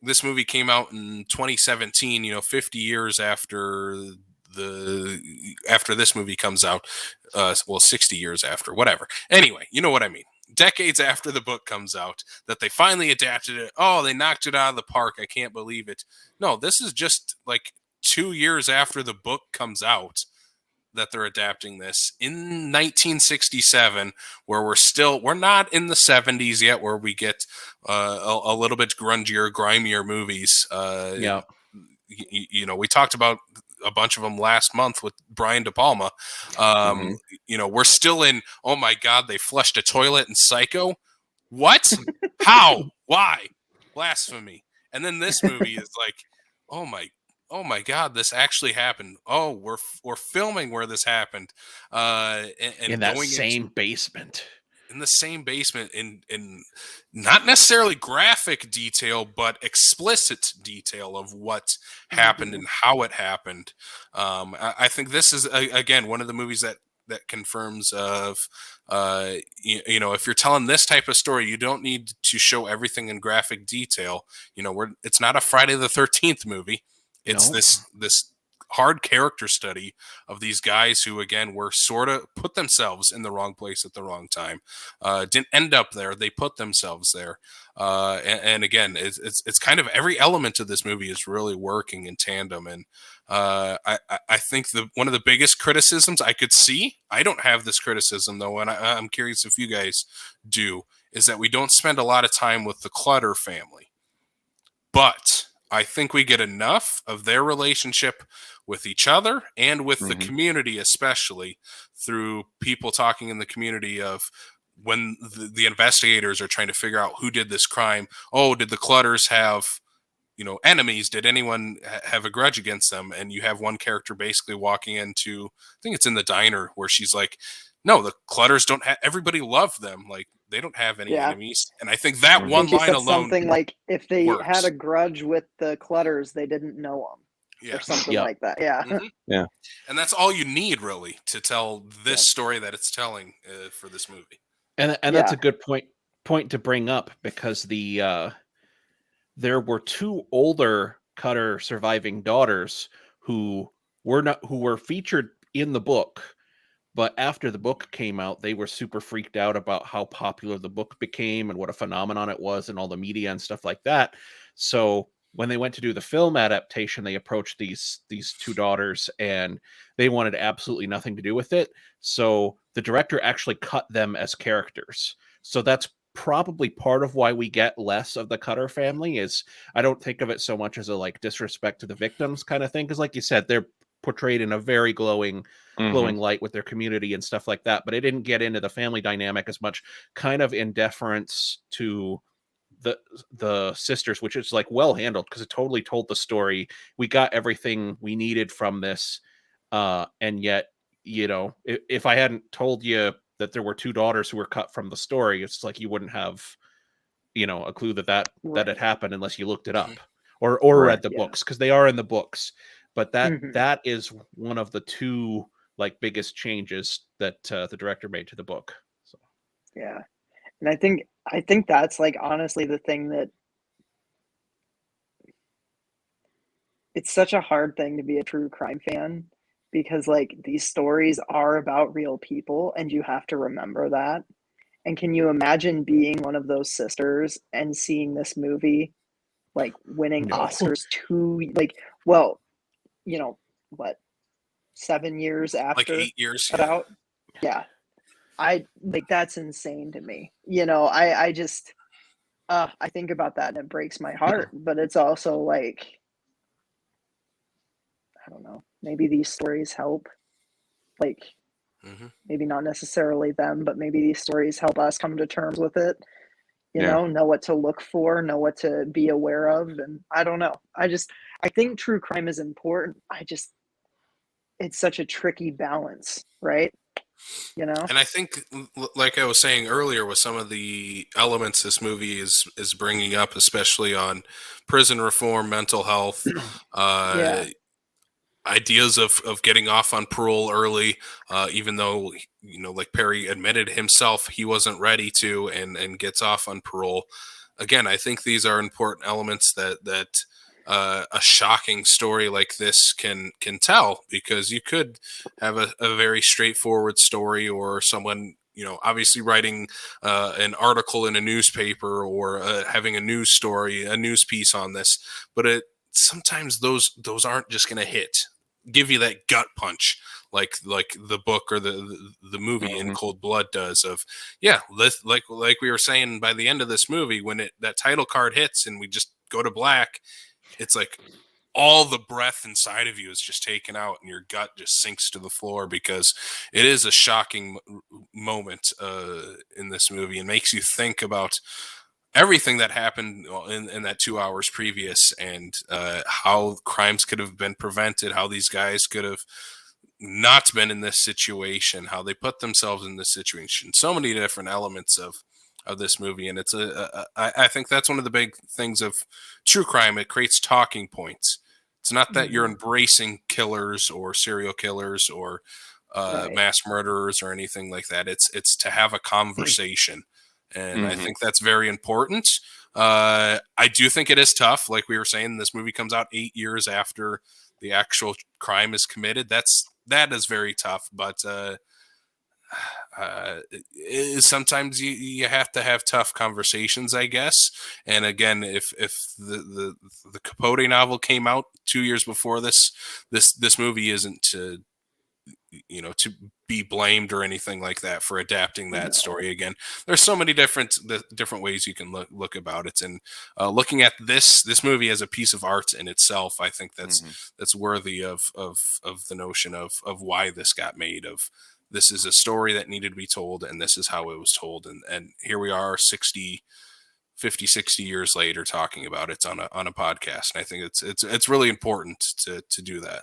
this movie came out in 2017, 50 years after this movie comes out. 60 years after, whatever. Anyway, you know what I mean. Decades after the book comes out, that they finally adapted it. Oh, they knocked it out of the park. I can't believe it. No, this is just like 2 years after the book comes out that they're adapting this in 1967, where we're not in the 70s yet, where we get a little bit grungier, grimier movies. We talked about a bunch of them last month with Brian De Palma. We're still in, oh my God, they flushed a toilet in Psycho. What? How? Why? Blasphemy. And then this movie is like, oh my God, this actually happened. Oh, we're filming where this happened. And in that same basement. In the same basement, in not necessarily graphic detail, but explicit detail of what happened and how it happened. I think this is again one of the movies that confirms of if you're telling this type of story, you don't need to show everything in graphic detail. It's not a Friday the 13th movie. It's this hard character study of these guys who, again, were sort of put themselves in the wrong place at the wrong time. Didn't end up there. They put themselves there. And again, it's kind of every element of this movie is really working in tandem. And I think one of the biggest criticisms I could see, I don't have this criticism though, and I'm curious if you guys do, is that we don't spend a lot of time with the Clutter family. But I think we get enough of their relationship with each other and with the community, especially through people talking in the community of when the investigators are trying to figure out who did this crime, oh, did the Clutters have, enemies? Did anyone have a grudge against them? And you have one character basically walking into, I think it's in the diner, where she's like, no, the Clutters don't have, everybody loved them. Like, they don't have any enemies. And I think that Mhm. I one think she line said alone something like, if they works. had a grudge with the Clutters, they didn't know them, or something Yep. like that. Yeah. Mhm. Yeah. And that's all you need, really, to tell this story that it's telling for this movie. And that's a good point to bring up, because there were two older Cutter surviving daughters who were featured in the book, but after the book came out, they were super freaked out about how popular the book became and what a phenomenon it was, and all the media and stuff like that. So when they went to do the film adaptation, they approached these two daughters, and they wanted absolutely nothing to do with it. So the director actually cut them as characters. So that's probably part of why we get less of the Cutter family. Is I don't think of it so much as a like disrespect to the victims kind of thing, because like you said, they're portrayed in a very glowing light with their community and stuff like that, but it didn't get into the family dynamic as much, kind of in deference to the sisters, which is like well handled, because it totally told the story. We got everything we needed from this, and yet, if I hadn't told you that there were two daughters who were cut from the story, it's like you wouldn't have a clue that had happened unless you looked it up or read the books, because they are in the books. But that is one of the two like biggest changes that the director made to the book. So yeah. And I think that's like honestly the thing that it's such a hard thing to be a true crime fan, because like these stories are about real people, and you have to remember that. And can you imagine being one of those sisters and seeing this movie like winning No. Oscars what, 7 years after Like 8 years. out? Yeah. I like, that's insane to me. I just I think about that and it breaks my heart, but it's also like, I don't know, maybe these stories help, like maybe not necessarily them, but maybe these stories help us come to terms with it, know what to look for, know what to be aware of. And I don't know, I think true crime is important. It's such a tricky balance, right? And I think, like I was saying earlier, with some of the elements this movie is bringing up, especially on prison reform, mental health, ideas of getting off on parole early, even though, like Perry admitted himself, he wasn't ready to, and gets off on parole. Again, I think these are important elements that a shocking story like this can tell, because you could have a very straightforward story, or someone, obviously writing an article in a newspaper, or having a news story, a news piece on this, but sometimes those aren't just going to give you that gut punch like the book or the movie In Cold Blood does. Of like we were saying, by the end of this movie, when that title card hits and we just go to black, it's like all the breath inside of you is just taken out, and your gut just sinks to the floor, because it is a shocking moment in this movie, and makes you think about everything that happened in that 2 hours previous, and how crimes could have been prevented, how these guys could have not been in this situation, how they put themselves in this situation. So many different elements of this movie, and it's I think that's one of the big things of true crime. It creates talking points. It's not that you're embracing killers or serial killers or mass murderers or anything like that. It's to have a conversation. And I think that's very important. I do think it is tough. Like we were saying, this movie comes out 8 years after the actual crime is committed. That is very tough. But sometimes you have to have tough conversations, I guess. And again, if the Capote novel came out 2 years before this movie isn't to be blamed or anything like that for adapting that story. Again, there's so many different ways you can look about it, and looking at this movie as a piece of art in itself, I think that's worthy of the notion of why this got made, of this is a story that needed to be told, and this is how it was told. And here we are 50, 60 years later talking about it on a podcast. And I think it's really important to do that.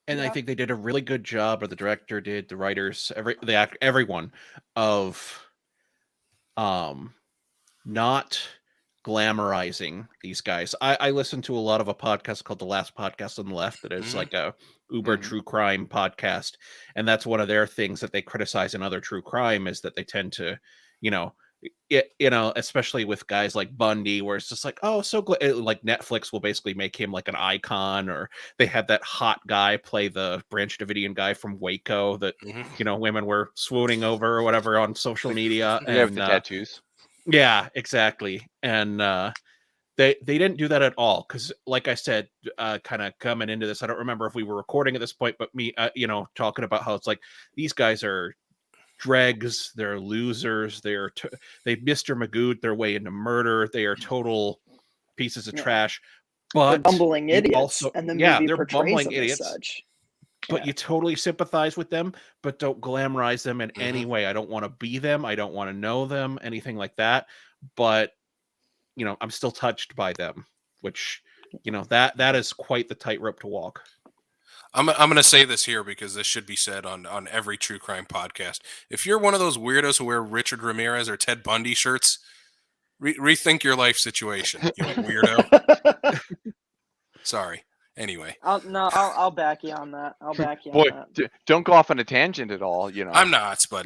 And I think they did a really good job, or the director did, the writers, everyone, of not glamorizing these guys. I listen to a lot of a podcast called The Last Podcast on the Left that is like a uber true crime podcast, and that's one of their things that they criticize in other true crime is that they tend to, especially with guys like Bundy, where it's just like, oh, so like Netflix will basically make him like an icon, or they had that hot guy play the Branch Davidian guy from Waco that women were swooning over or whatever on social media. Yeah, with the tattoos. Yeah, exactly. And they didn't do that at all, because like I said, kind of coming into this, I don't remember if we were recording at this point, but me, talking about how it's like these guys are dregs, they're losers, they Mr. Magoo'd their way into murder, they are total pieces of trash. But they're bumbling idiots, also, and the movie they're portrays bumbling them idiots. as such. But you totally sympathize with them, but don't glamorize them in any way. I don't want to be them. I don't want to know them, anything like that. But, I'm still touched by them, which, that is quite the tightrope to walk. I'm going to say this here because this should be said on every true crime podcast. If you're one of those weirdos who wear Richard Ramirez or Ted Bundy shirts, rethink your life situation, you weirdo. Sorry. Anyway, I'll back you on that. Don't go off on a tangent at all. I'm not, but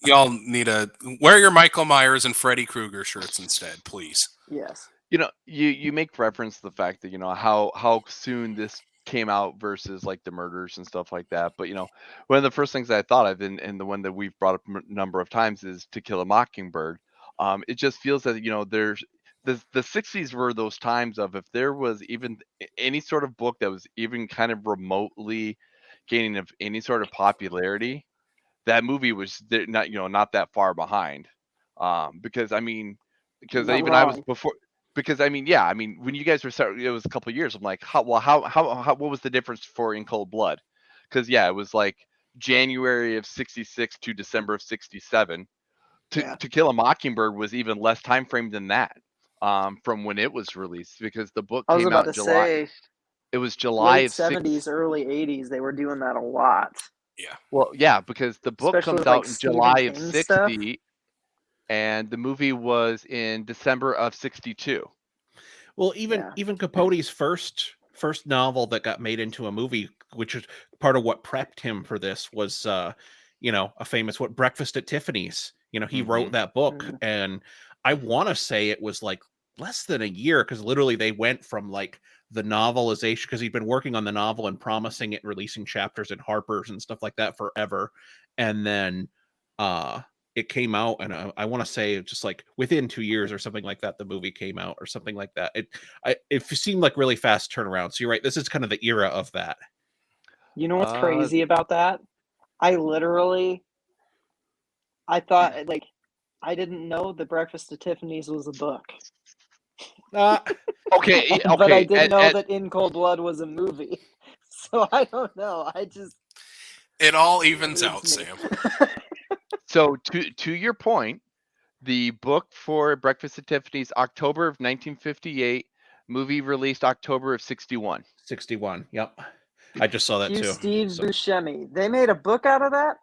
y'all need to wear your Michael Myers and Freddy Krueger shirts instead, please. Yes. You make reference to the fact that how soon this came out versus like the murders and stuff like that. But one of the first things I thought of, and the one that we've brought up a number of times, is To Kill a Mockingbird. It just feels that there's the 60s were those times of, if there was even any sort of book that was even kind of remotely gaining of any sort of popularity, that movie was not that far behind. Because when you guys were starting, it was a couple of years. I'm like, how what was the difference for In Cold Blood? Because it was like January of 66 to December of 67. To Kill a Mockingbird was even less time frame than that. From when it was released, because the book came out in July. It was July late of 70s, early 80s. They were doing that a lot. Yeah. Well, yeah, because the book Especially comes out in Stephen July King of 60, stuff. and the movie was in December of 62. Well, even Capote's first novel that got made into a movie, which is part of what prepped him for this, was a famous Breakfast at Tiffany's. He wrote that book, and I want to say it was like less than a year, because literally they went from like the novelization, because he'd been working on the novel and promising it, releasing chapters in Harper's and stuff like that forever, and then it came out, and I want to say just like within 2 years or something like that, the movie came out or something like that. It seemed like really fast turnaround. So you're right, this is kind of the era of that. You know what's crazy about that? I thought, like, I didn't know that Breakfast at Tiffany's was a book. Okay. But I did know that In Cold Blood was a movie. So I don't know. It all evens out, Sam. So to your point, the book for Breakfast at Tiffany's, October of 1958, movie released October of 61. 61, yep. I just saw that too. Steve Buscemi. They made a book out of that?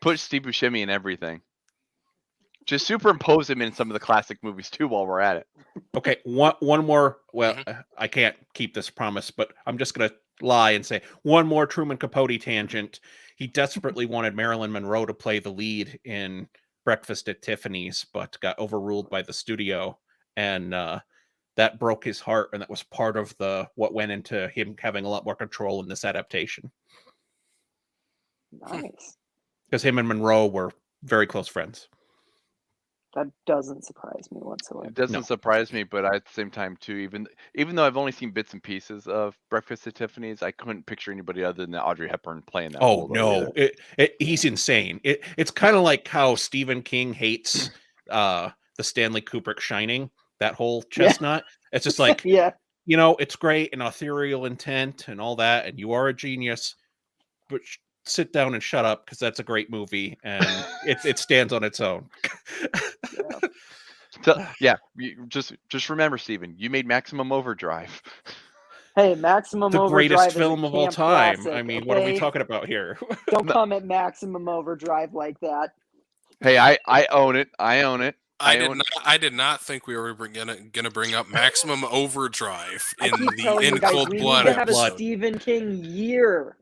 Put Steve Buscemi in everything. Just superimpose him in some of the classic movies too while we're at it. Okay, one more. Well, I can't keep this promise, but I'm just going to lie and say one more Truman Capote tangent. He desperately wanted Marilyn Monroe to play the lead in Breakfast at Tiffany's, but got overruled by the studio, and that broke his heart, and that was part of what went into him having a lot more control in this adaptation. Nice. Because him and Monroe were very close friends. That doesn't surprise me whatsoever. It doesn't surprise me, but at the same time too, even though I've only seen bits and pieces of Breakfast at Tiffany's, I couldn't picture anybody other than Audrey Hepburn playing that. Oh no, he's insane. It's kind of like how Stephen King hates the Stanley Kubrick Shining, that whole chestnut. It's just like it's great and ethereal intent and all that, and you are a genius, but sit down and shut up, because that's a great movie and it stands on its own. Yeah. So, yeah, just remember, Steven, you made Maximum Overdrive. Hey, Maximum The Overdrive greatest is film a of all camp time. classic, I mean, what are we okay? talking about here? Don't No. come at Maximum Overdrive like that. Hey, I own it. I own it. I did not think we were gonna bring up Maximum Overdrive I in keep the telling In you guys, Cold we Blood need to have episode. a Stephen King year.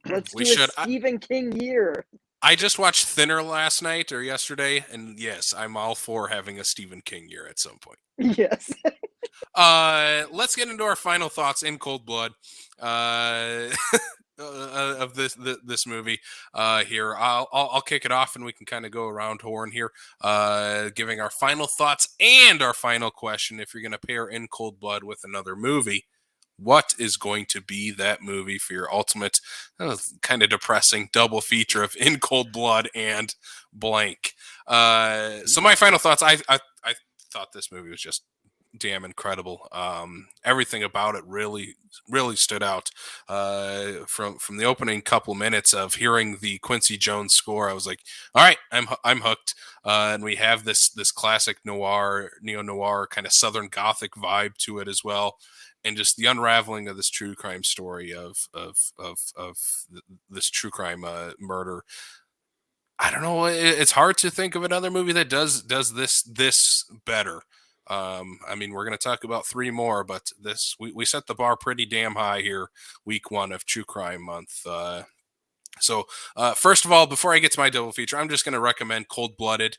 Let's We do should. a Stephen King year. I just watched Thinner last night or yesterday, and yes, I'm all for having a Stephen King year at some point. Yes. Let's get into our final thoughts in Cold Blood of this movie. Here, I'll kick it off, and we can kind of go around horn here, giving our final thoughts and our final question. If you're going to pair In Cold Blood with another movie, what is going to be that movie for your ultimate kind of depressing double feature of In Cold Blood and blank? So my final thoughts, I thought this movie was just damn incredible. Everything about it really stood out. From the opening couple minutes of hearing the Quincy Jones score, I was like, all right, I'm hooked. And we have this classic neo-noir kind of Southern Gothic vibe to it as well. And just the unraveling of this true crime story of this true crime murder. I don't know. It's hard to think of another movie that does this better. I mean, we're going to talk about 3 more, but we set the bar pretty damn high here, week 1 of True Crime Month. So first of all, before I get to my double feature, I'm just going to recommend Cold Blooded,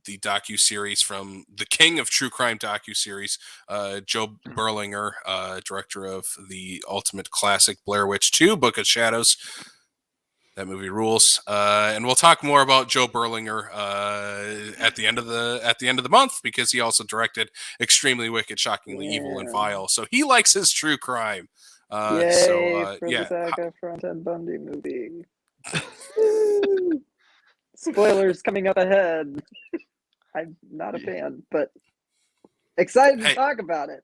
the docu-series from the king of true crime docu-series, Joe Berlinger, director of the ultimate classic Blair Witch 2, Book of Shadows. That movie rules, and we'll talk more about Joe Berlinger at the end of the month, because he also directed Extremely Wicked, Shockingly Evil, and Vile. So he likes his true crime. Yay so for yeah, the Zac Efron Ted Bundy movie. Spoilers coming up ahead. I'm not a fan, but excited to talk about it.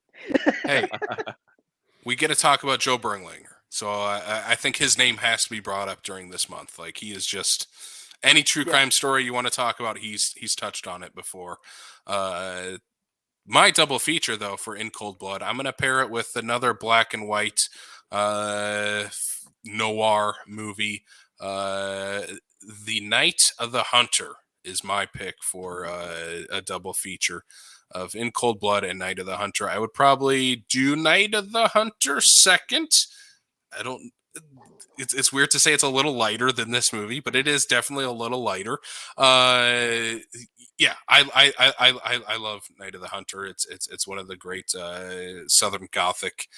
Hey, we get to talk about Joe Berlinger. So I think his name has to be brought up during this month. Like, he is just any true crime story you want to talk about, he's touched on it before. My double feature, though, for In Cold Blood, I'm going to pair it with another black and white noir movie. The Night of the Hunter is my pick for a double feature of In Cold Blood and Night of the Hunter. I would probably do Night of the Hunter second. It's weird to say it's a little lighter than this movie, but it is definitely a little lighter. Yeah, I love Night of the Hunter. It's one of the great Southern Gothic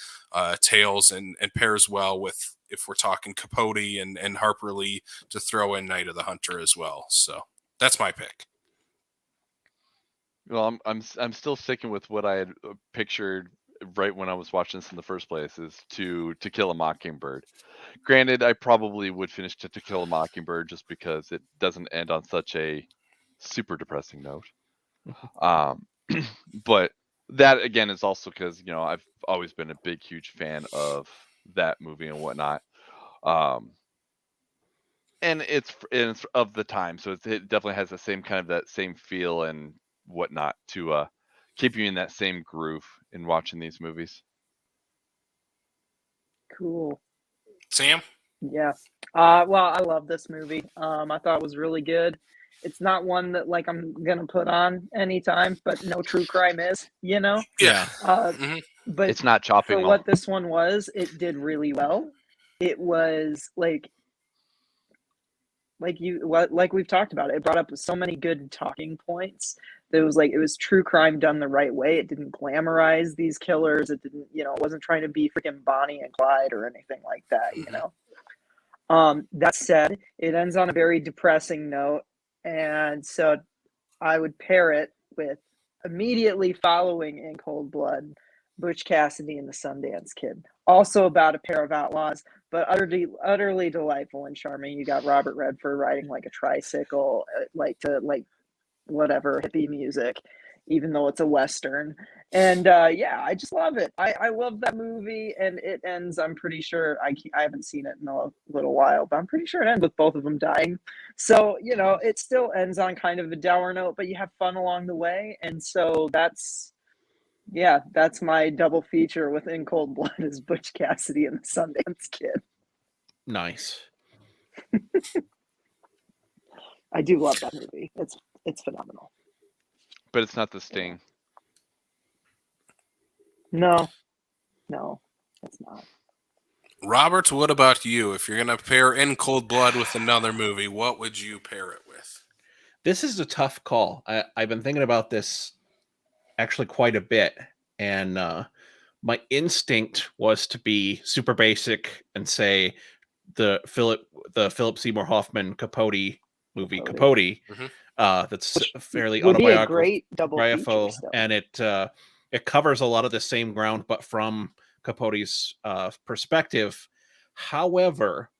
tales, and pairs well with, if we're talking Capote and Harper Lee, to throw in Night of the Hunter as well. So that's my pick. Well, I'm still sticking with what I had pictured right when I was watching this in the first place, is To Kill a Mockingbird. Granted, I probably would finish To Kill a Mockingbird just because it doesn't end on such a super depressing note. But that, again, is also because, I've always been a big, huge fan of that movie and whatnot. And it's of the time, so it definitely has the same kind of that same feel and whatnot to keep you in that same groove in watching these movies. Cool. Sam? Yeah. Well, I love this movie. I thought it was really good. It's not one that I'm gonna put on anytime, but no true crime is, Yeah. But it's not chopping for what this one was, it did really well. It was like we've talked about. It brought up so many good talking points. It was true crime done the right way. It didn't glamorize these killers. It didn't, it wasn't trying to be freaking Bonnie and Clyde or anything like that, That said, it ends on a very depressing note, and so I would pair it with, immediately following In Cold Blood, Butch Cassidy and the Sundance Kid. Also about a pair of outlaws, but utterly delightful and charming. You got Robert Redford riding like a tricycle, to whatever hippie music. even though it's a Western. And I just love it. I love that movie, and it ends. I'm pretty sure I haven't seen it in a little while, but I'm pretty sure it ends with both of them dying. So it still ends on kind of a dour note, but you have fun along the way, and so that's my double feature with In Cold Blood is Butch Cassidy and the Sundance Kid. Nice. I do love that movie. It's phenomenal. But it's not The Sting. No, it's not. Robert, what about you? If you're going to pair In Cold Blood with another movie, what would you pair it with? This is a tough call. I've been thinking about this actually quite a bit, and my instinct was to be super basic and say the Philip Seymour Hoffman Capote movie, Capote. Mhm. That's Which fairly would be a autobiographical, great double feature still. and it covers a lot of the same ground, but from Capote's perspective. However,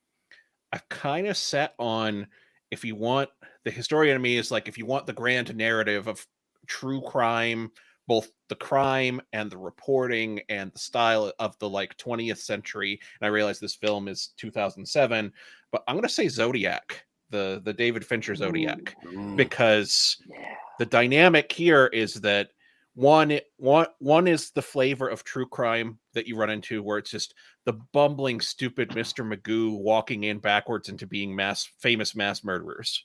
I've kind of set on, if you want, the historian in me is like, if you want the grand narrative of true crime, both the crime and the reporting and the style of the 20th century. And I realize this film is 2007, but I'm going to say Zodiac, the David Fincher Zodiac, because the dynamic here is that one is the flavor of true crime that you run into, where it's just the bumbling, stupid Mr. Magoo walking in backwards into being famous mass murderers,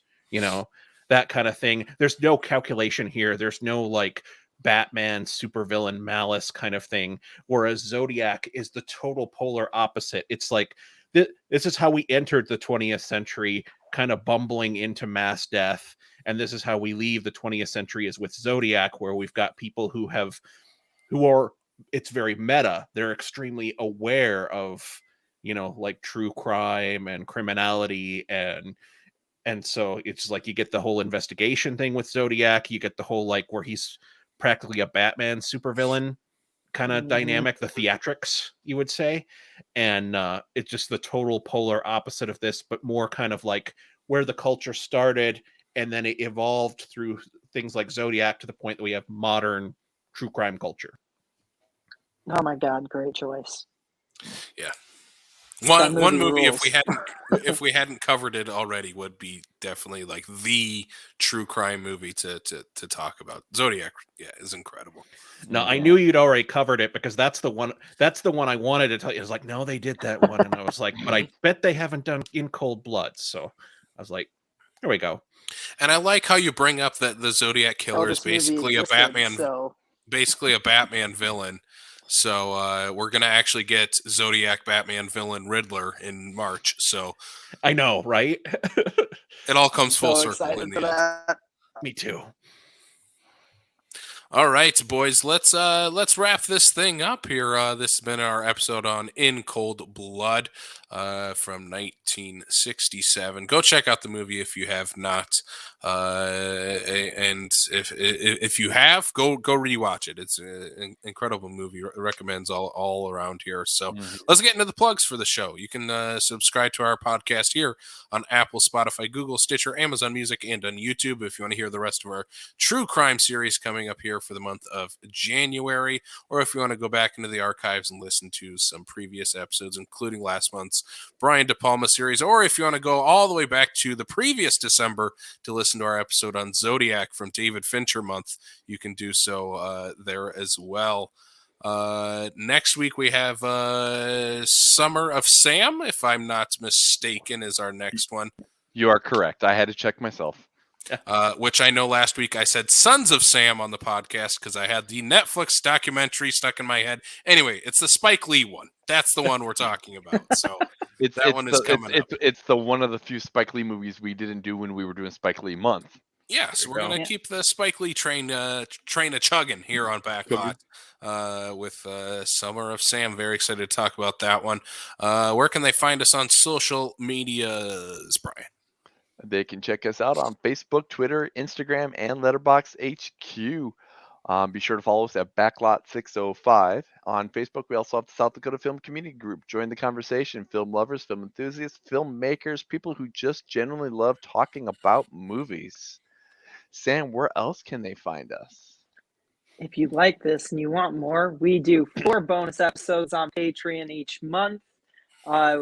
that kind of thing. There's no calculation here. There's no Batman supervillain malice kind of thing. Whereas Zodiac is the total polar opposite. It's like, this is how we entered the 20th century, kind of bumbling into mass death. And this is how we leave the 20th century, is with Zodiac, where we've got people who are, it's very meta. They're extremely aware of, true crime and criminality. And so it's like, you get the whole investigation thing with Zodiac. You get the whole, where he's practically a Batman supervillain kind of dynamic, the theatrics, you would say. And it's just the total polar opposite of this, but more kind of like where the culture started, and then it evolved through things like Zodiac to the point that we have modern true crime culture. Oh my God, great choice. Yeah. One movie, rules. if we hadn't covered it already, would be definitely the true crime movie to talk about. Zodiac, is incredible. No, I knew you'd already covered it, because that's the one I wanted to tell you. I was like, no, they did that one, and I was like, but I bet they haven't done In Cold Blood. So I was like, there we go. And I like how you bring up that the Zodiac killer is basically a Batman, basically a Batman villain. So we're gonna actually get Zodiac Batman villain Riddler in March. So I know, right? It all comes full circle. Excited for that. Me too. All right, boys, let's wrap this thing up here. This has been our episode on In Cold Blood from 1967. Go check out the movie if you have not, and if you have, go rewatch it. It's an incredible movie. Recommends all around here. So let's get into the plugs for the show. You can subscribe to our podcast here on Apple, Spotify, Google, Stitcher, Amazon Music, and on YouTube if you want to hear the rest of our true crime series coming up here for the month of January, or if you want to go back into the archives and listen to some previous episodes, including last month's Brian De Palma series, or if you want to go all the way back to the previous December to listen to our episode on Zodiac from David Fincher month, you can do so there as well. Next week we have Summer of Sam, if I'm not mistaken, is our next one. You are correct. I had to check myself. Which I know last week I said Sons of Sam on the podcast because I had the Netflix documentary stuck in my head. Anyway, it's the Spike Lee one. That's the one we're talking about. So that one is coming up. It's the one of the few Spike Lee movies we didn't do when we were doing Spike Lee month. Yeah, so we're going to keep the Spike Lee train a chugging here on Backlot with Summer of Sam. Very excited to talk about that one. Where can they find us on social medias, Brian? They can check us out on Facebook, Twitter, Instagram, and Letterboxd HQ. Be sure to follow us at Backlot605. On Facebook, we also have the South Dakota Film Community Group. Join the conversation. Film lovers, film enthusiasts, filmmakers, people who just genuinely love talking about movies. Sam, where else can they find us? if you like this and you want more, we do 4 bonus episodes on Patreon each month.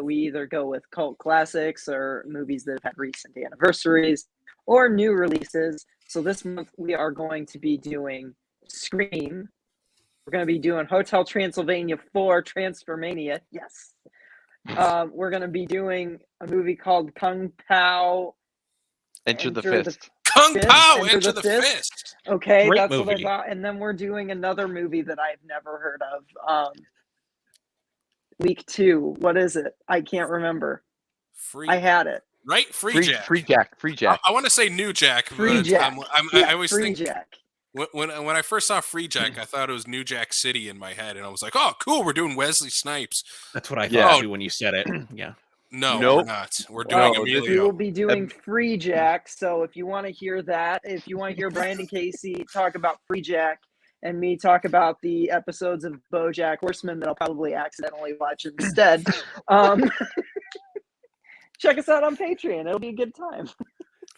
We either go with cult classics or movies that have had recent anniversaries or new releases. So this month we are going to be doing Scream. We're going to be doing Hotel Transylvania 4 Transformania. Yes. We're going to be doing a movie called Kung Pao. Enter the Fist. Kung Pao, Enter the Fist. Okay, Great that's movie. what I thought. And then we're doing another movie that I've never heard of. Week 2. What is it? I can't remember. I had it. Right? Free Jack. Free Jack. I want to say New Jack. Free Jack. I always Free think Jack. when I first saw Free Jack, I thought it was New Jack City in my head, and I was like, "Oh, cool! We're doing Wesley Snipes." That's what I thought too when you said it. Yeah. No, Nope. we're not. We're doing We Emilio. will be doing Free Jack. So if you want to hear that, if you want to hear Brandon Casey talk about Free Jack and me talk about the episodes of BoJack Horseman that I'll probably accidentally watch instead, check us out on Patreon. It'll be a good time.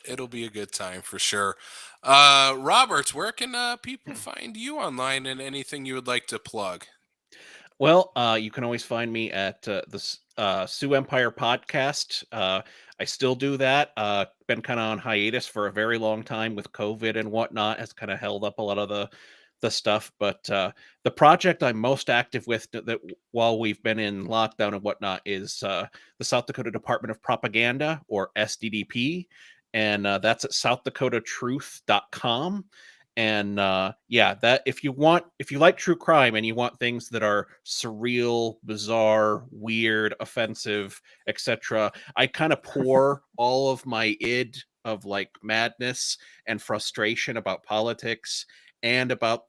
It'll be a good time for sure. Robert, where can people find you online and anything you would like to plug? Well, you can always find me at the Sioux Empire Podcast. I still do that. Been kind of on hiatus for a very long time with COVID and whatnot. Has kind of held up a lot of the stuff. But the project I'm most active with that while we've been in lockdown and whatnot is the South Dakota Department of Propaganda, or SDDP. And that's at southdakota.truth.com. And that if you like true crime and you want things that are surreal, bizarre, weird, offensive, etc., I kind of pour all of my id of like madness and frustration about politics and about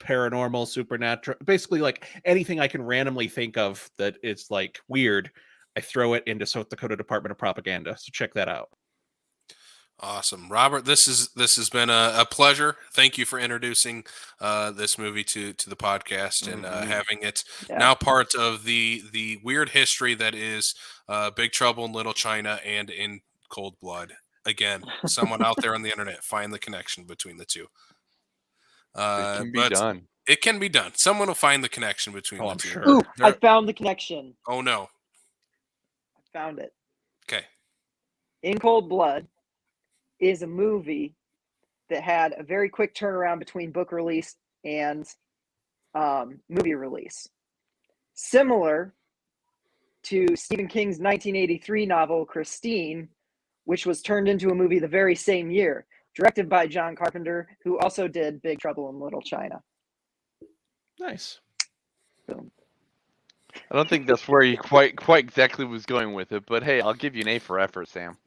paranormal, supernatural, basically like anything I can randomly think of that is like weird, I throw it into South Dakota Department of Propaganda. So check that out. Awesome, Robert. This has been a pleasure. Thank you for introducing this movie to the podcast and having it now part of the weird history that is Big Trouble in Little China and In Cold Blood. Again, someone out there on the internet find the connection between the two. It can be done. It can be done. Someone will find the connection between the two. Sure. Ooh, I found the connection. Oh no! I found it. Okay. In Cold Blood is a movie that had a very quick turnaround between book release and movie release. Similar to Stephen King's 1983 novel, Christine, which was turned into a movie the very same year, directed by John Carpenter, who also did Big Trouble in Little China. Nice. Boom. I don't think that's where he quite exactly was going with it, but hey, I'll give you an A for effort, Sam.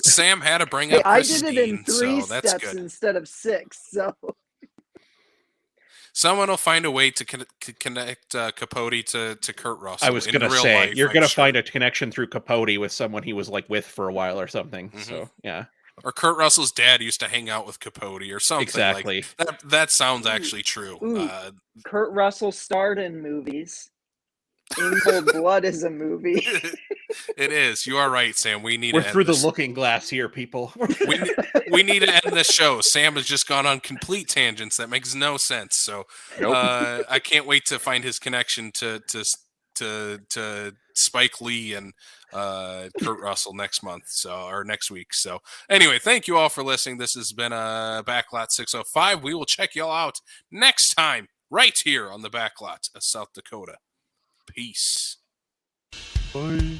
Sam had to bring up Christine, I did it in 3 so that's steps good. instead of 6, so... Someone will find a way to connect Capote to Kurt Russell. I was going to say, you're going to find a connection through Capote with someone he was like with for a while or something. Mm-hmm. So, yeah. Or Kurt Russell's dad used to hang out with Capote or something. Exactly. Like that sounds actually true. Kurt Russell starred in movies. In Cold Blood is a movie. It is. You are right, Sam. We're through the looking glass here, people. we need to end this show. Sam has just gone on complete tangents that makes no sense. So I can't wait to find his connection to Spike Lee and Kurt Russell next month, or next week. So anyway, thank you all for listening. This has been a Backlot 605. We will check y'all out next time right here on the Backlot of South Dakota. Peace. Bye.